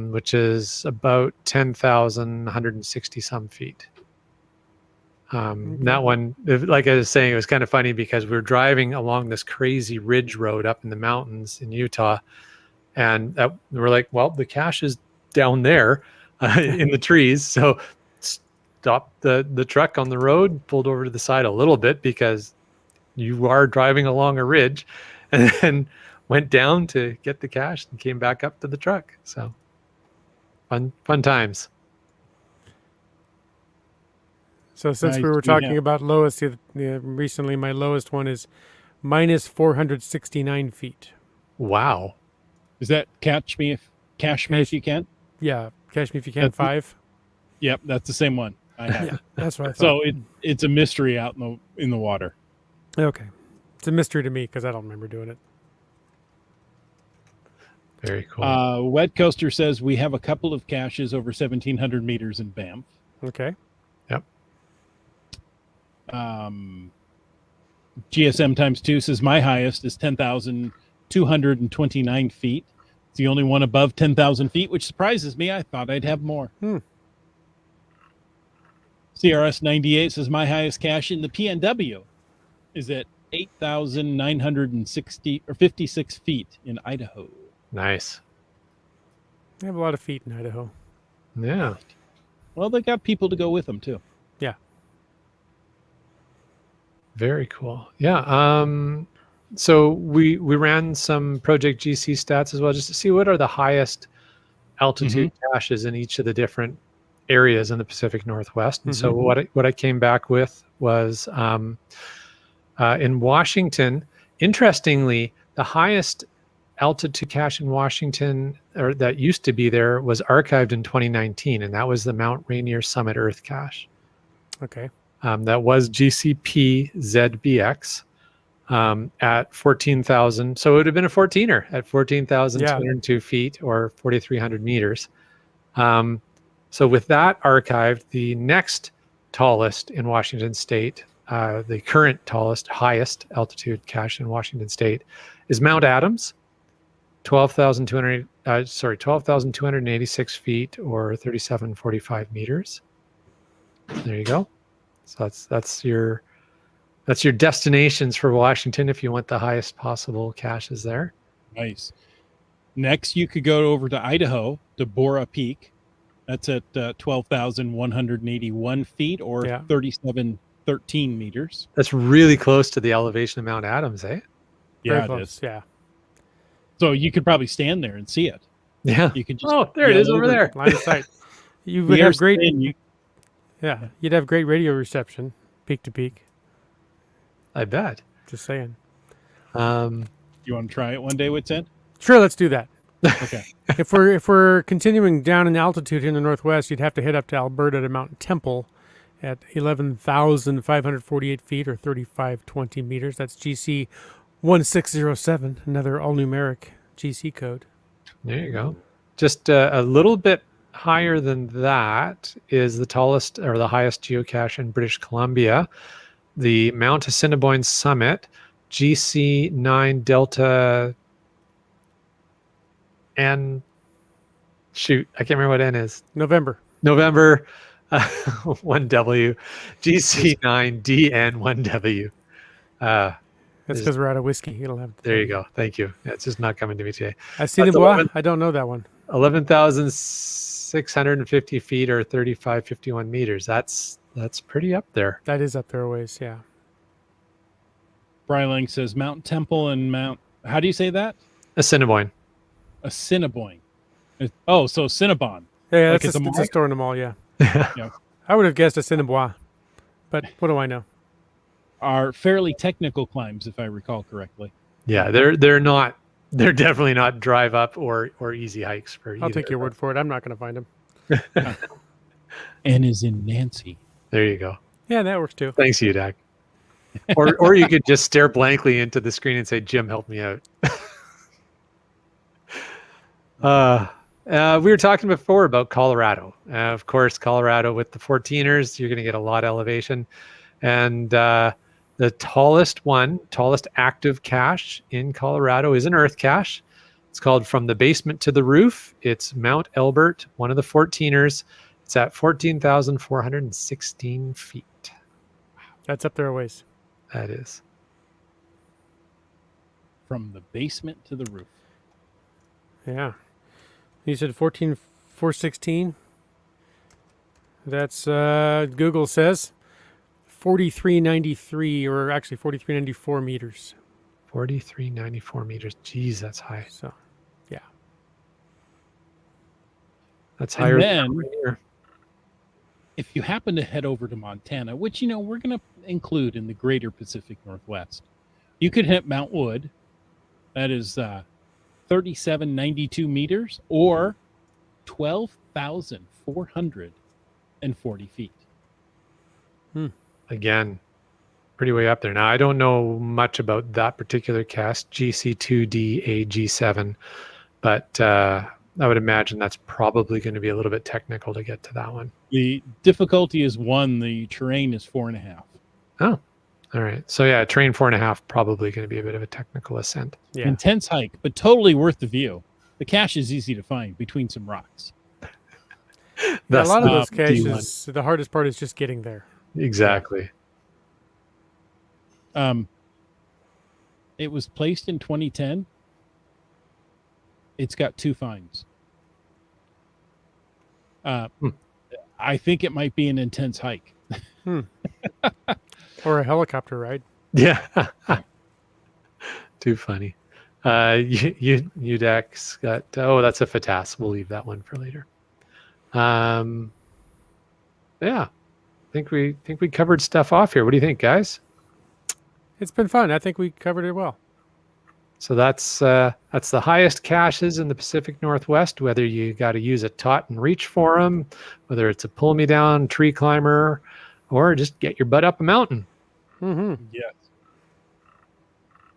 which is about 10,160 some feet. That one, like I was saying, it was kind of funny because we were driving along this crazy ridge road up in the mountains in Utah, and we're like, well, the cache is down there in the trees. So stopped the truck on the road, pulled over to the side a little bit because you are driving along a ridge, and then went down to get the cache and came back up to the truck. So fun times. So since we were talking about lowest, recently my lowest one is minus 469 feet. Wow. Is that Cache Me If You Can? Yeah, Cache Me If You Can 5. Yep, that's the same one I have. Yeah, that's what I thought. So it's a mystery out in the water. Okay. It's a mystery to me because I don't remember doing it. Very cool. Wet Coaster says we have a couple of caches over 1,700 meters in Banff. Okay. Yep. GSM times 2 says my highest is 10,229 feet. It's the only one above 10,000 feet, which surprises me. I thought I'd have more. CRS 98 says my highest cache in the PNW is at 8,960 or 56 feet in Idaho. Nice. They have a lot of feet in Idaho. Yeah. Well, they got people to go with them too. Yeah. Very cool. Yeah. So we ran some Project GC stats as well, just to see what are the highest altitude caches in each of the different areas in the Pacific Northwest. And so what I came back with was in Washington, interestingly, the highest altitude cache in Washington, or that used to be there, was archived in 2019, and that was the Mount Rainier Summit Earth Cache. Okay. That was GCP ZBX at 14,000. So it would have been a 14er at 14,202 feet or 4,300 meters. So with that archived, the next tallest in Washington State, the current highest altitude cache in Washington State, is Mount Adams, 12,286 feet or 3,745 meters. There you go. So that's your destinations for Washington if you want the highest possible caches there. Nice. Next, you could go over to Idaho, Deborah Peak. That's at 12,181 feet or 3,713 meters. That's really close to the elevation of Mount Adams, eh? Yeah, Very it is. close. Yeah. So you could probably stand there and see it. Yeah. You could just there it is over there. Line of sight. You would have great. You, Yeah, you'd have great radio reception, peak to peak. I bet. Just saying. you want to try it one day with Ted? Sure, let's do that. Okay. If we're continuing down in altitude here in the Northwest, you'd have to head up to Alberta to Mount Temple at 11,548 feet or 3,520 meters. That's GC 1607, another all-numeric GC code. There you go. Just a little bit higher than that is the tallest or the highest geocache in British Columbia, the Mount Assiniboine Summit, GC 9 Delta N. Shoot, I can't remember what N is. November 1W, GC 9 DN 1W. That's because we're out of whiskey. It'll have. There you go. Thank you. Yeah, it's just not coming to me today. Assiniboine. I don't know that one. 11,650 feet or 3,551 meters. That's pretty up there. That is up there a ways. Yeah. Bryling says Mount Temple and Mount. How do you say that? Assiniboine. Assiniboine. Oh, so Cinnabon. Yeah, Like it's at the a store in the mall. Yeah. Yeah. I would have guessed Assiniboine, but what do I know? Are fairly technical climbs, if I recall correctly. Yeah, they're definitely not drive up or easy hikes for either. I'll take your word for it. I'm not going to find them. N is in Nancy. There you go. Yeah, that works too. Thanks, Udak. or you could just stare blankly into the screen and say, "Jim, help me out." We were talking before about Colorado. Of course, Colorado with the 14ers, you're going to get a lot of elevation. And the tallest active cache in Colorado is an earth cache. It's called From the Basement to the Roof. It's Mount Elbert, one of the 14ers. It's at 14,416 feet. That's up there a ways. That is. From the basement to the roof. Yeah. You said 14,416. That's Google says 4,393, or actually 4,394 meters. 4,394 meters. Jeez, that's high. So, yeah. That's higher then, than here. If you happen to head over to Montana, which, we're going to include in the greater Pacific Northwest, you could hit Mount Wood. That is 3,792 meters or 12,440 feet. Again, pretty way up there. Now, I don't know much about that particular cast, GC2D AG7, But I would imagine that's probably going to be a little bit technical to get to that one. The difficulty is 1. The terrain is 4.5. Oh, all right. So yeah, train 4.5 probably going to be a bit of a technical ascent. Yeah. Intense hike, but totally worth the view. The cache is easy to find between some rocks. Yeah, a That's lot of the those caches, D1. the hardest part is just getting there. Exactly. It was placed in 2010. It's got 2 finds. I think it might be an intense hike. Or a helicopter ride. Yeah. Too funny. Udac's got, that's a FATAS. We'll leave that one for later. Yeah. I think we covered stuff off here. What do you think, guys? It's been fun. I think we covered it well. So that's the highest caches in the Pacific Northwest, whether you got to use a tot and reach for them, whether it's a pull me down tree climber, or just get your butt up a mountain. Mm-hmm. Yes.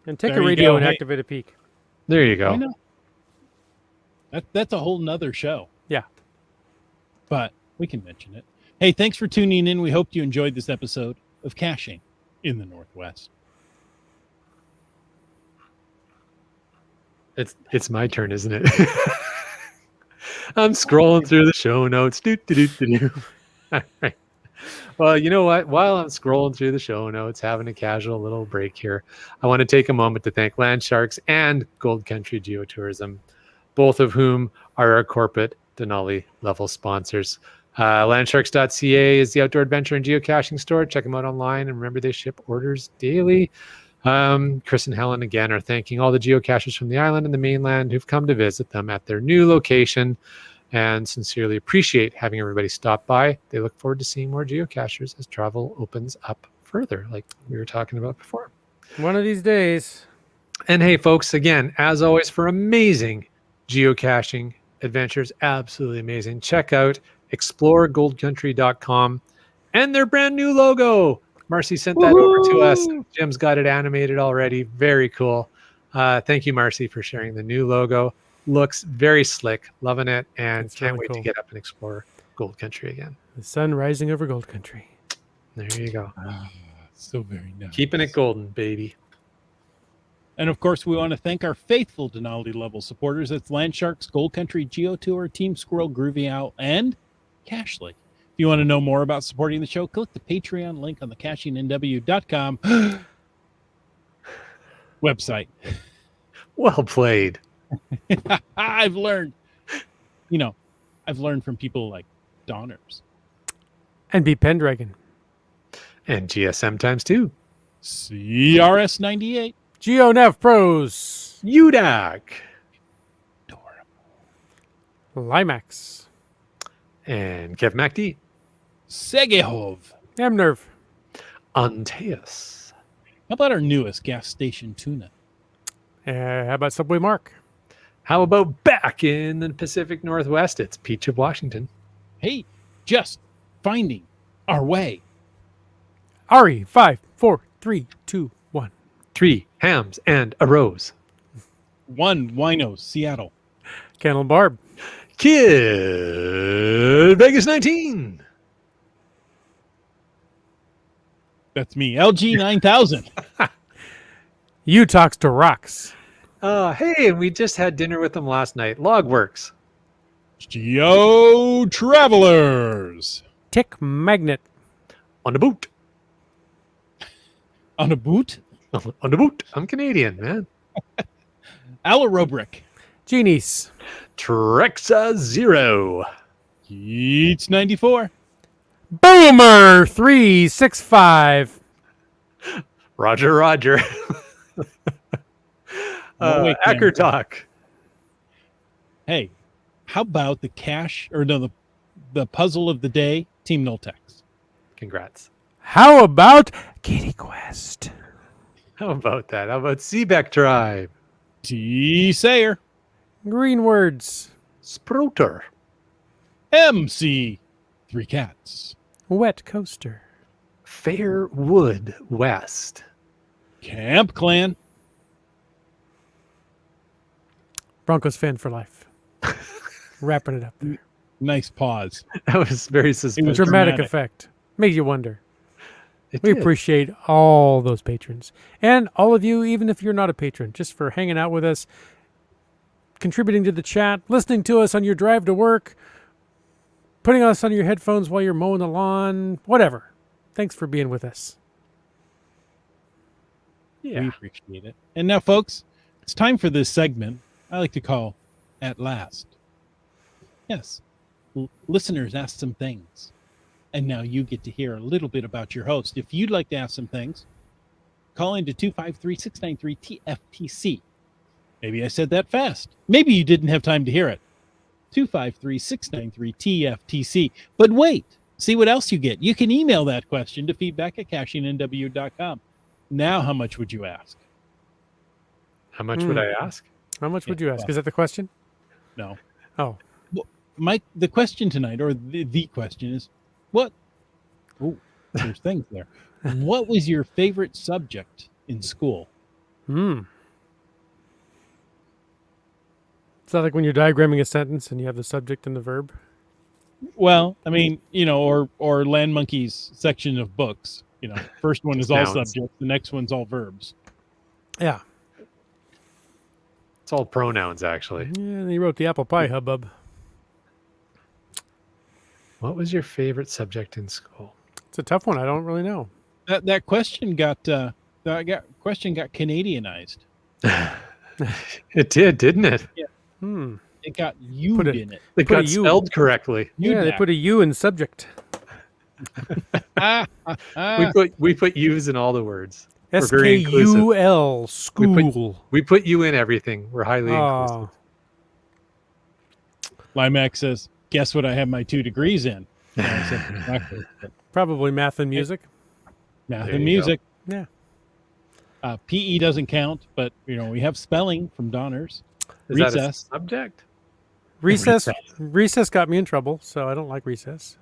And take There a you radio go. and Hey. activate a peak. There you I go. know. That's a whole nother show. Yeah. But we can mention it. Hey, thanks for tuning in. We hope you enjoyed this episode of Caching in the Northwest. It's my turn, isn't it? I'm scrolling through the show notes. All right. Well, you know what? While I'm scrolling through the show notes, having a casual little break here, I want to take a moment to thank Land Sharks and Gold Country Geotourism, both of whom are our corporate Denali level sponsors. Landsharks.ca is the outdoor adventure and geocaching store. Check them out online, and remember, they ship orders daily. Chris and Helen again are thanking all the geocachers from the island and the mainland who've come to visit them at their new location, and sincerely appreciate having everybody stop by. They look forward to seeing more geocachers as travel opens up further, like we were talking about before. One of these days. And hey, folks, again, as always, for amazing geocaching adventures, absolutely amazing, check out exploregoldcountry.com and their brand new logo. Marcy sent that over to us. Jim's got it animated already. Very cool. Thank you, Marcy, for sharing the new logo. Looks very slick. Loving it. And It's can't really wait cool. to get up and explore Gold Country again. The sun rising over Gold Country. There you go. So very nice. Keeping it golden, baby. And of course, we want to thank our faithful Denali level supporters. That's Landsharks, Gold Country Geo Tour, Team Squirrel, Groovy Owl, and Cashly. If you want to know more about supporting the show, click the Patreon link on the CachingNW.com website. Well played. I've learned from people like Donners. And be Pendragon. And GSM times 2. CRS 98. GeoNav Pros. UDAC. Limax. And Kev MacD. Segehov. Amnerv. Antaeus. How about our newest gas station tuna? How about Subway Mark? How about back in the Pacific Northwest? It's Peach of Washington. Hey, just finding our way. Ari, 5, 4, 3, 2, 1. 3 hams and a rose. 1 Winos, Seattle. Kennel Barb. Kid Vegas 19. That's me. LG 9000. You talks to rocks. Hey, we just had dinner with them last night. Logworks. Geo Travelers. Tick Magnet. On the boot. On a boot. On the boot. I'm Canadian, man. Alarobrick. Genies. Trexa Zero. Yeats 94. Boomer 365. Roger, Roger. Wait, Acker Talk. Hey, how about the cache or no the puzzle of the day, Team Noltex? Congrats. How about Kitty Quest? How about that? How about Seebeck Tribe? T Sayer. Green Words. Sprouter. MC 3 Cats. Wet Coaster. Fairwood West. Camp Clan. Broncos fan for life. Wrapping it up there. Nice pause. That was very suspicious. Dramatic effect. Made you wonder. It We did. appreciate all those patrons. And all of you, even if you're not a patron, just for hanging out with us, contributing to the chat, listening to us on your drive to work, putting us on your headphones while you're mowing the lawn, whatever. Thanks for being with us. Yeah. We appreciate it. And now, folks, it's time for this segment I like to call At Last. Yes, listeners ask some things. And now you get to hear a little bit about your host. If you'd like to ask some things, call into 253-693-TFTC. Maybe I said that fast. Maybe you didn't have time to hear it. 253-693-TFTC. But wait, see what else you get. You can email that question to feedback@cashingnw.com. Now, how much would you ask? How much would I ask? How much would you ask? Is that the question? No. Oh. Well, Mike, the question tonight, or the question is, what? Oh, there's things there. What was your favorite subject in school? Is that like when you're diagramming a sentence and you have the subject and the verb? Well, I mean, or Land Monkey's section of books. First one is all Nouns. subjects, the next one's all verbs. Yeah. It's all pronouns, actually. Yeah, and he wrote the apple pie hubbub. What was your favorite subject in school? It's a tough one. I don't really know. That question got Canadianized. It did, didn't it? It got you in it. It Put a got U. spelled correctly. Yeah, they put a U in subject. We put U's in all the words. We're very inclusive. SKUL, school. We put you in everything. We're highly inclusive. Limax says, guess what I have my 2 degrees in? I said, exactly. Probably math and music. Math There and you music. Yeah. PE doesn't count, but we have spelling from Donners. Is that a Recess. subject? Recess got me in trouble, so I don't like recess.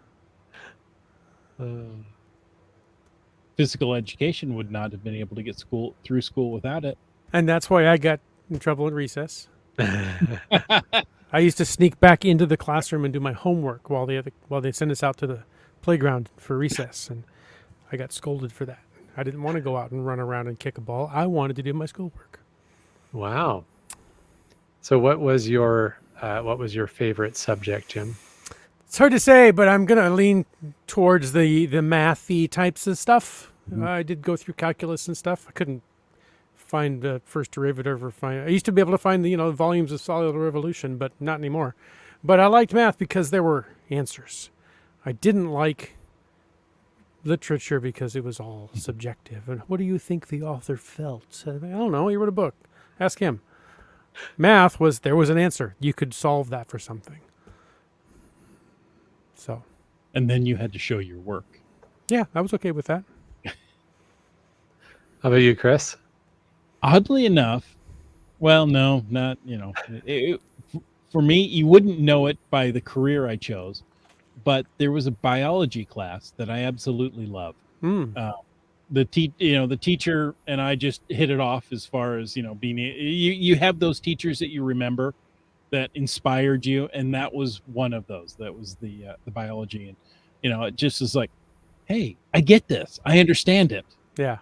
Physical education would not have been able to get through school without it. And that's why I got in trouble in recess. I used to sneak back into the classroom and do my homework while they sent us out to the playground for recess, and I got scolded for that. I didn't want to go out and run around and kick a ball. I wanted to do my schoolwork. Wow. So what was your favorite subject, Jim? It's hard to say, but I'm going to lean towards the mathy types of stuff. I did go through calculus and stuff. I couldn't find the first derivative I used to be able to find the volumes of solid revolution, but not anymore. But I liked math because there were answers. I didn't like literature because it was all subjective. And what do you think the author felt? I don't know. He wrote a book. Ask him. Math there was an answer. You could solve that for something. So. And then you had to show your work. Yeah, I was okay with that. How about you, Chris? Oddly enough, well, no, not, for me, you wouldn't know it by the career I chose, but there was a biology class that I absolutely loved. The teacher and I just hit it off as far as, being, you have those teachers that you remember that inspired you. And that was one of those. That was the biology. And, it just is like, hey, I get this. I understand it. Yeah.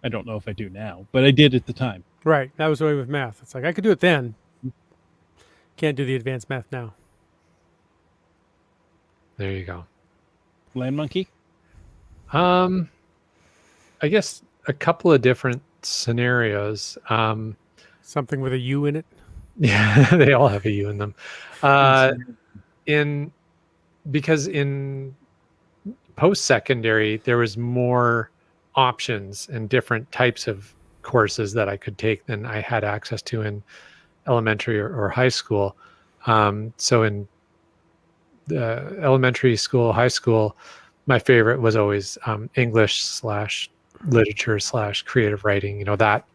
I don't know if I do now, but I did at the time. Right. That was the way with math. It's like I could do it then. Can't do the advanced math now. There you go. Land Monkey? I guess a couple of different scenarios. Something with a U in it. Yeah, they all have a U in them. Because in post-secondary, there was more options and different types of courses that I could take than I had access to in elementary or high school. So in elementary school, high school, my favorite was always English/literature/creative writing, that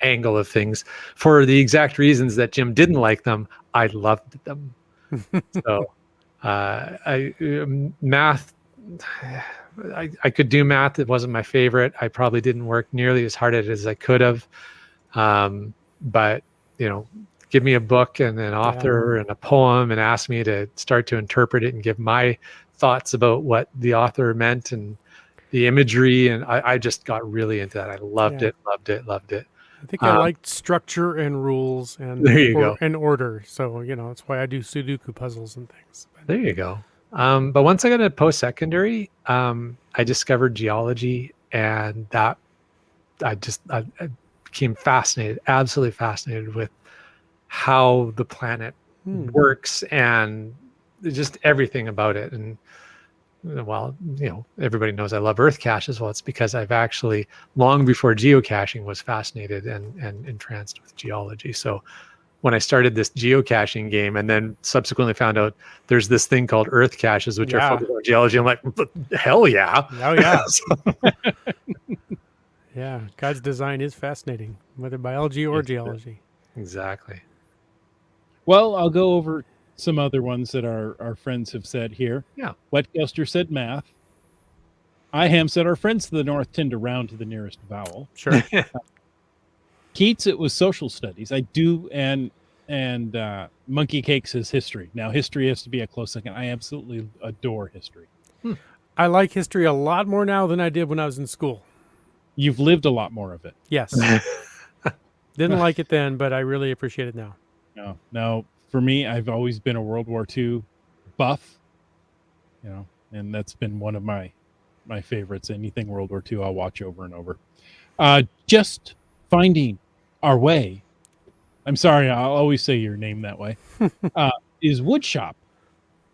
angle of things. For the exact reasons that Jim didn't like them, I loved them. So math, I could do math. It wasn't my favorite. I probably didn't work nearly as hard at it as I could have. But give me a book and an author and a poem and ask me to start to interpret it and give my thoughts about what the author meant and the imagery. And I just got really into that. I loved it. I think I liked structure and rules and there you go. And order. So, that's why I do Sudoku puzzles and things. There you go. But once I got into post-secondary, I discovered geology, and that I became fascinated, absolutely fascinated with how the planet works and just everything about it. And well, everybody knows I love Earth caches. Well, it's because I've actually, long before geocaching, was fascinated and entranced with geology. So when I started this geocaching game and then subsequently found out there's this thing called Earth caches, which are focused on geology, I'm like, hell yeah. Oh, yeah. Yeah, God's design is fascinating, whether biology or geology. Exactly. Well, I'll go over some other ones that our friends have said here. Yeah. Wetcoaster said math. IHAM said our friends to the north tend to round to the nearest vowel. Sure. Keats, it was social studies. I do, and Monkey Cake says history. Now, history has to be a close second. I absolutely adore history. I like history a lot more now than I did when I was in school. You've lived a lot more of it. Yes. Didn't like it then, but I really appreciate it now. No. For me, I've always been a World War II buff, and that's been one of my favorites. Anything World War II, I'll watch over and over. Just finding our way. I'm sorry, I'll always say your name that way. Is Woodshop.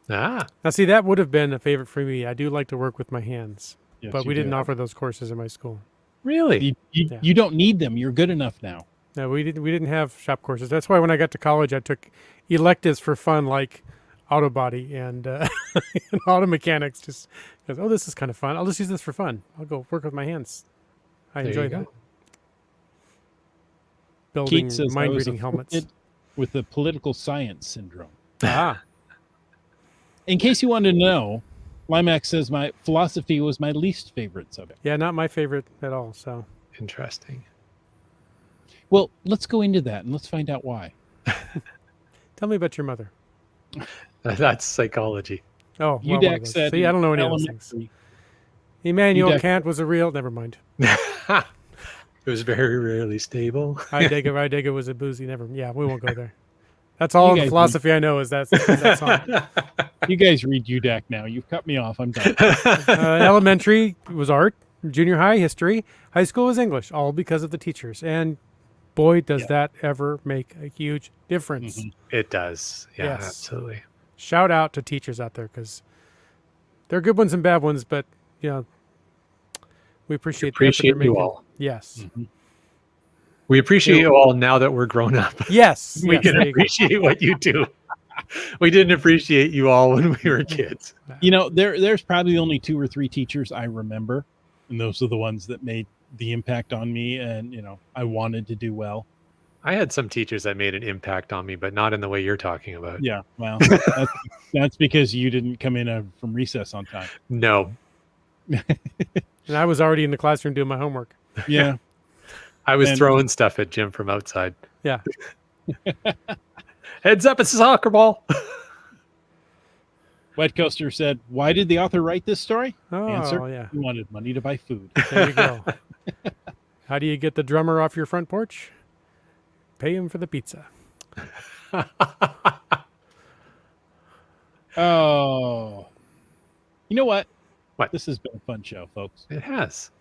Now, see, that would have been a favorite for me. I do like to work with my hands, but we didn't offer those courses in my school. Really? You don't need them. You're good enough now. No, we didn't have shop courses. That's why when I got to college, I took electives for fun, like auto body and, and auto mechanics. Just because, this is kind of fun. I'll just use this for fun. I'll go work with my hands. I enjoy that. Building mind-reading helmets with the political science syndrome. In In case you wanted to know, Limax says my philosophy was my least favorite subject. Yeah, not my favorite at all. So interesting. Well, let's go into that and let's find out why. Tell me about your mother. That's psychology. Oh, UDAC said. See, I don't know any of those things. Immanuel Kant was a real. Never mind. It was very rarely stable. Heidegger was a boozy. Yeah, we won't go there. That's all the philosophy I know is that song. You guys read UDAC now. You've cut me off. I'm done. Elementary was art. Junior high, history. High school was English, all because of the teachers. And boy, does that ever make a huge difference. Mm-hmm. It does. Yeah, yes. Absolutely. Shout out to teachers out there because there are good ones and bad ones, but, we appreciate you all. Yes. Mm-hmm. We appreciate you all now that we're grown up. Yes. We can appreciate what you do. We didn't appreciate you all when we were kids. There's probably only 2 or 3 teachers I remember, and those are the ones that made the impact on me, and I wanted to do well. I had some teachers that made an impact on me, but not in the way you're talking about. Yeah, well, that's because you didn't come in from recess on time. No. And I was already in the classroom doing my homework. Yeah. I was throwing stuff at Jim from outside. Yeah. Heads up, it's a soccer ball. Wetcoaster said, why did the author write this story? Oh, Answer, yeah. He wanted money to buy food. There you go. How do you get the drummer off your front porch? Pay him for the pizza. Oh. You know what? What? This has been a fun show, folks. It has.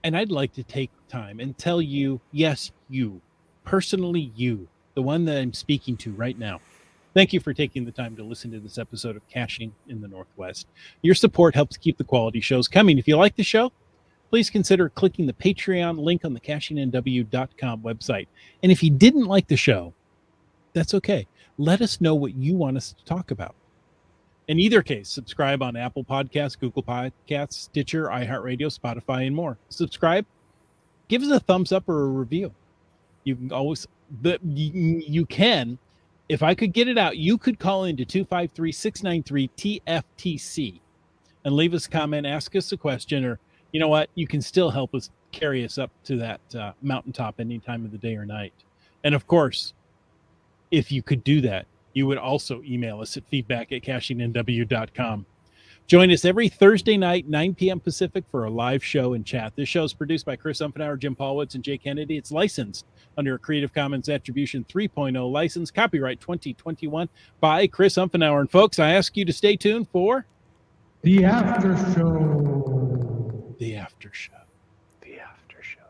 And I'd like to take time and tell you, yes, you, personally you, the one that I'm speaking to right now. Thank you for taking the time to listen to this episode of Caching in the Northwest. Your support helps keep the quality shows coming. If you like the show, please consider clicking the Patreon link on the cachingnw.com website. And if you didn't like the show, that's okay. Let us know what you want us to talk about. In either case, subscribe on Apple Podcasts, Google Podcasts, Stitcher, iHeartRadio, Spotify, and more. Subscribe. Give us a thumbs up or a review. You can always, you can, if I could get it out, you could call into 253-693-TFTC and leave us a comment, ask us a question, or you know what? You can still help us carry us up to that mountaintop any time of the day or night. And of course, if you could do that, you would also email us at feedback@cachingnw.com. Join us every Thursday night, 9 p.m. Pacific, for a live show and chat. This show is produced by Chris Umfenauer, Jim Paulwitz, and Jay Kennedy. It's licensed under a Creative Commons Attribution 3.0 license, copyright 2021 by Chris Umfenauer. And folks, I ask you to stay tuned for The After Show. the after show. The after show.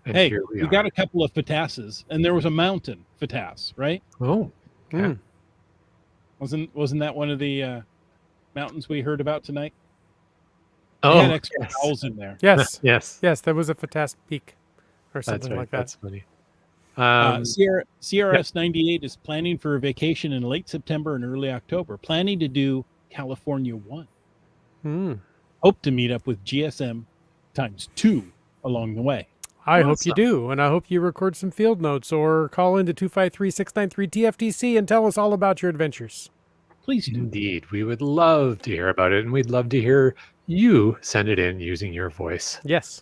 Hey, we got a couple of fatasses, and there was a mountain fatas, right? Oh, okay. Wasn't that one of the mountains we heard about tonight? Oh, They had extra owls in there. Yes. yes. Yes, that was a fantastic peak or That's something right. like that. That's funny. CRS 98 is planning for a vacation in late September and early October, planning to do California 1. Hope to meet up with GSM times 2 along the way. I hope you do, and I hope you record some field notes or call into 253-693-TFTC and tell us all about your adventures. Please do. Indeed. We would love to hear about it, and we'd love to hear you send it in using your voice. Yes.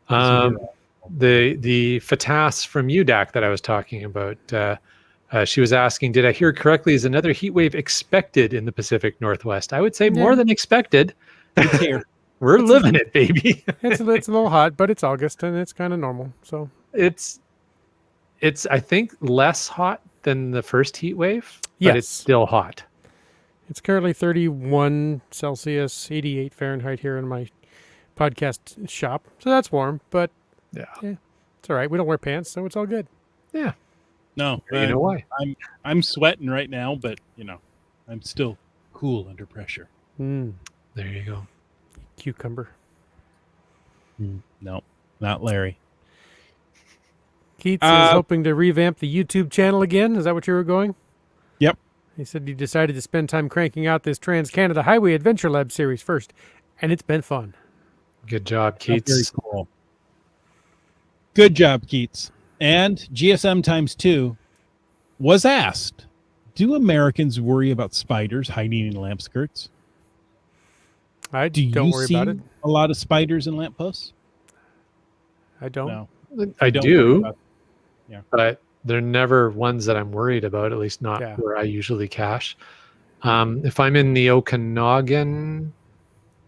The FATAS from UDAC that I was talking about, she was asking, did I hear correctly, is another heat wave expected in the Pacific Northwest? I would say more than expected. It's here. We're living it, baby. It's a little hot, but it's August and it's kind of normal. So It's I think less hot than the first heat wave, but Yes. it's still hot. it's currently 31 Celsius, 88 Fahrenheit here in my podcast shop. So that's warm, but Yeah. it's all right. We don't wear pants, so it's all good. Yeah. No, You know why? I'm sweating right now, but I'm still cool under pressure. Mm, There you go. cucumber. No, not Larry. Keats is hoping to revamp the YouTube channel again. Is that what you were going? Yep. He said he decided to spend time cranking out this Trans-Canada Highway Adventure Lab series first, and it's been fun. Good job, Very Keats. cool. Good job, Keats. And GSM times 2 was asked, do Americans worry about spiders hiding in lamp skirts? I Do don't you worry see about it. a lot of spiders in lampposts? I don't. No. I Don't do, worry about it. but they're never ones that I'm worried about, at least not Yeah. where I usually cache. If I'm in the Okanagan,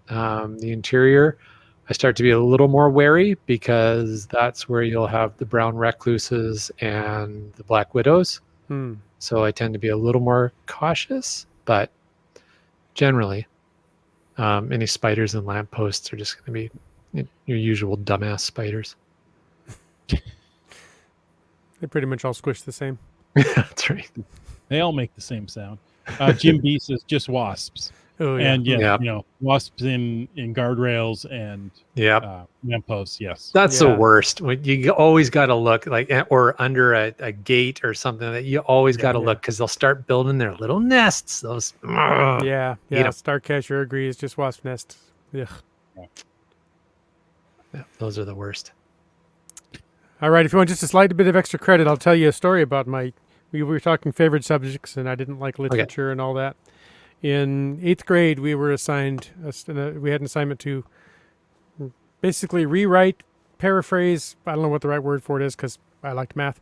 the interior, I start to be a little more wary because that's where you'll have the brown recluses and the black widows. So I tend to be a little more cautious, but generally, any spiders and lampposts are just going to be your usual dumbass spiders. They pretty much all squish the same. That's right. They all make the same sound. Jim B says just wasps. Oh, yeah. And Yeah. wasps in guardrails and Yep. lampposts, yes. That's Yeah. the worst. When you always got to look or under a gate or something that you always got to look because they'll start building their little nests. Those. Yeah. Eat 'em. Starcatcher agrees. Just wasp nest. Ugh. Yeah, those are the worst. All right. If you want just a slight bit of extra credit, I'll tell you a story about we were talking favorite subjects, and I didn't like literature and all that. In 8th grade, we were assigned, we had an assignment to basically rewrite, paraphrase, I don't know what the right word for it is because I liked math,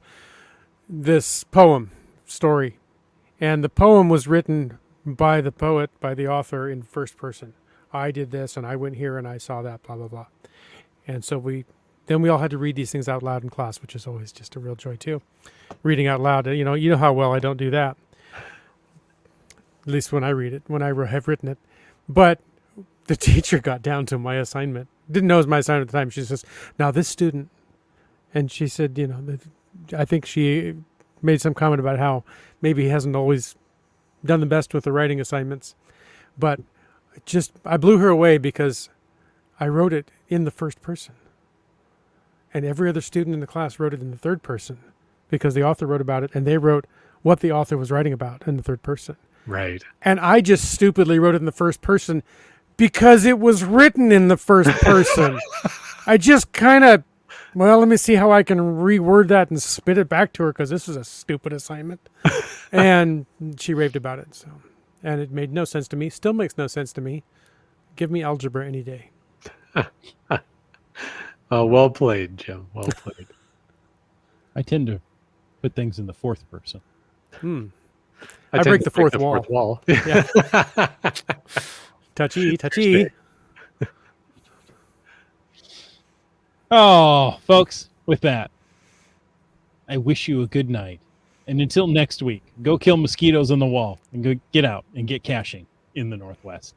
this poem story. And the poem was written by the poet, by the author in first person. I did this and I went here and I saw that, blah, blah, blah. And so we all had to read these things out loud in class, which is always just a real joy too. Reading out loud, you know how well I don't do that. At least when I read it, when I have written it. But the teacher got down to my assignment. Didn't know it was my assignment at the time. She says, now this student, and she said, I think she made some comment about how maybe he hasn't always done the best with the writing assignments. But I blew her away because I wrote it in the first person. And every other student in the class wrote it in the third person because the author wrote about it and they wrote what the author was writing about in the third person. Right. And I just stupidly wrote it in the first person because it was written in the first person. I just kind of, let me see how I can reword that and spit it back to her because this is a stupid assignment. And she raved about it. So, and it made no sense to me. Still makes no sense to me. Give me algebra any day. Oh, well played, Jim. Well played. I tend to put things in the fourth person. I tend break to the fourth wall. Yeah. touchy. Oh, folks, with that, I wish you a good night. And until next week, go kill mosquitoes on the wall and go get out and get caching in the Northwest.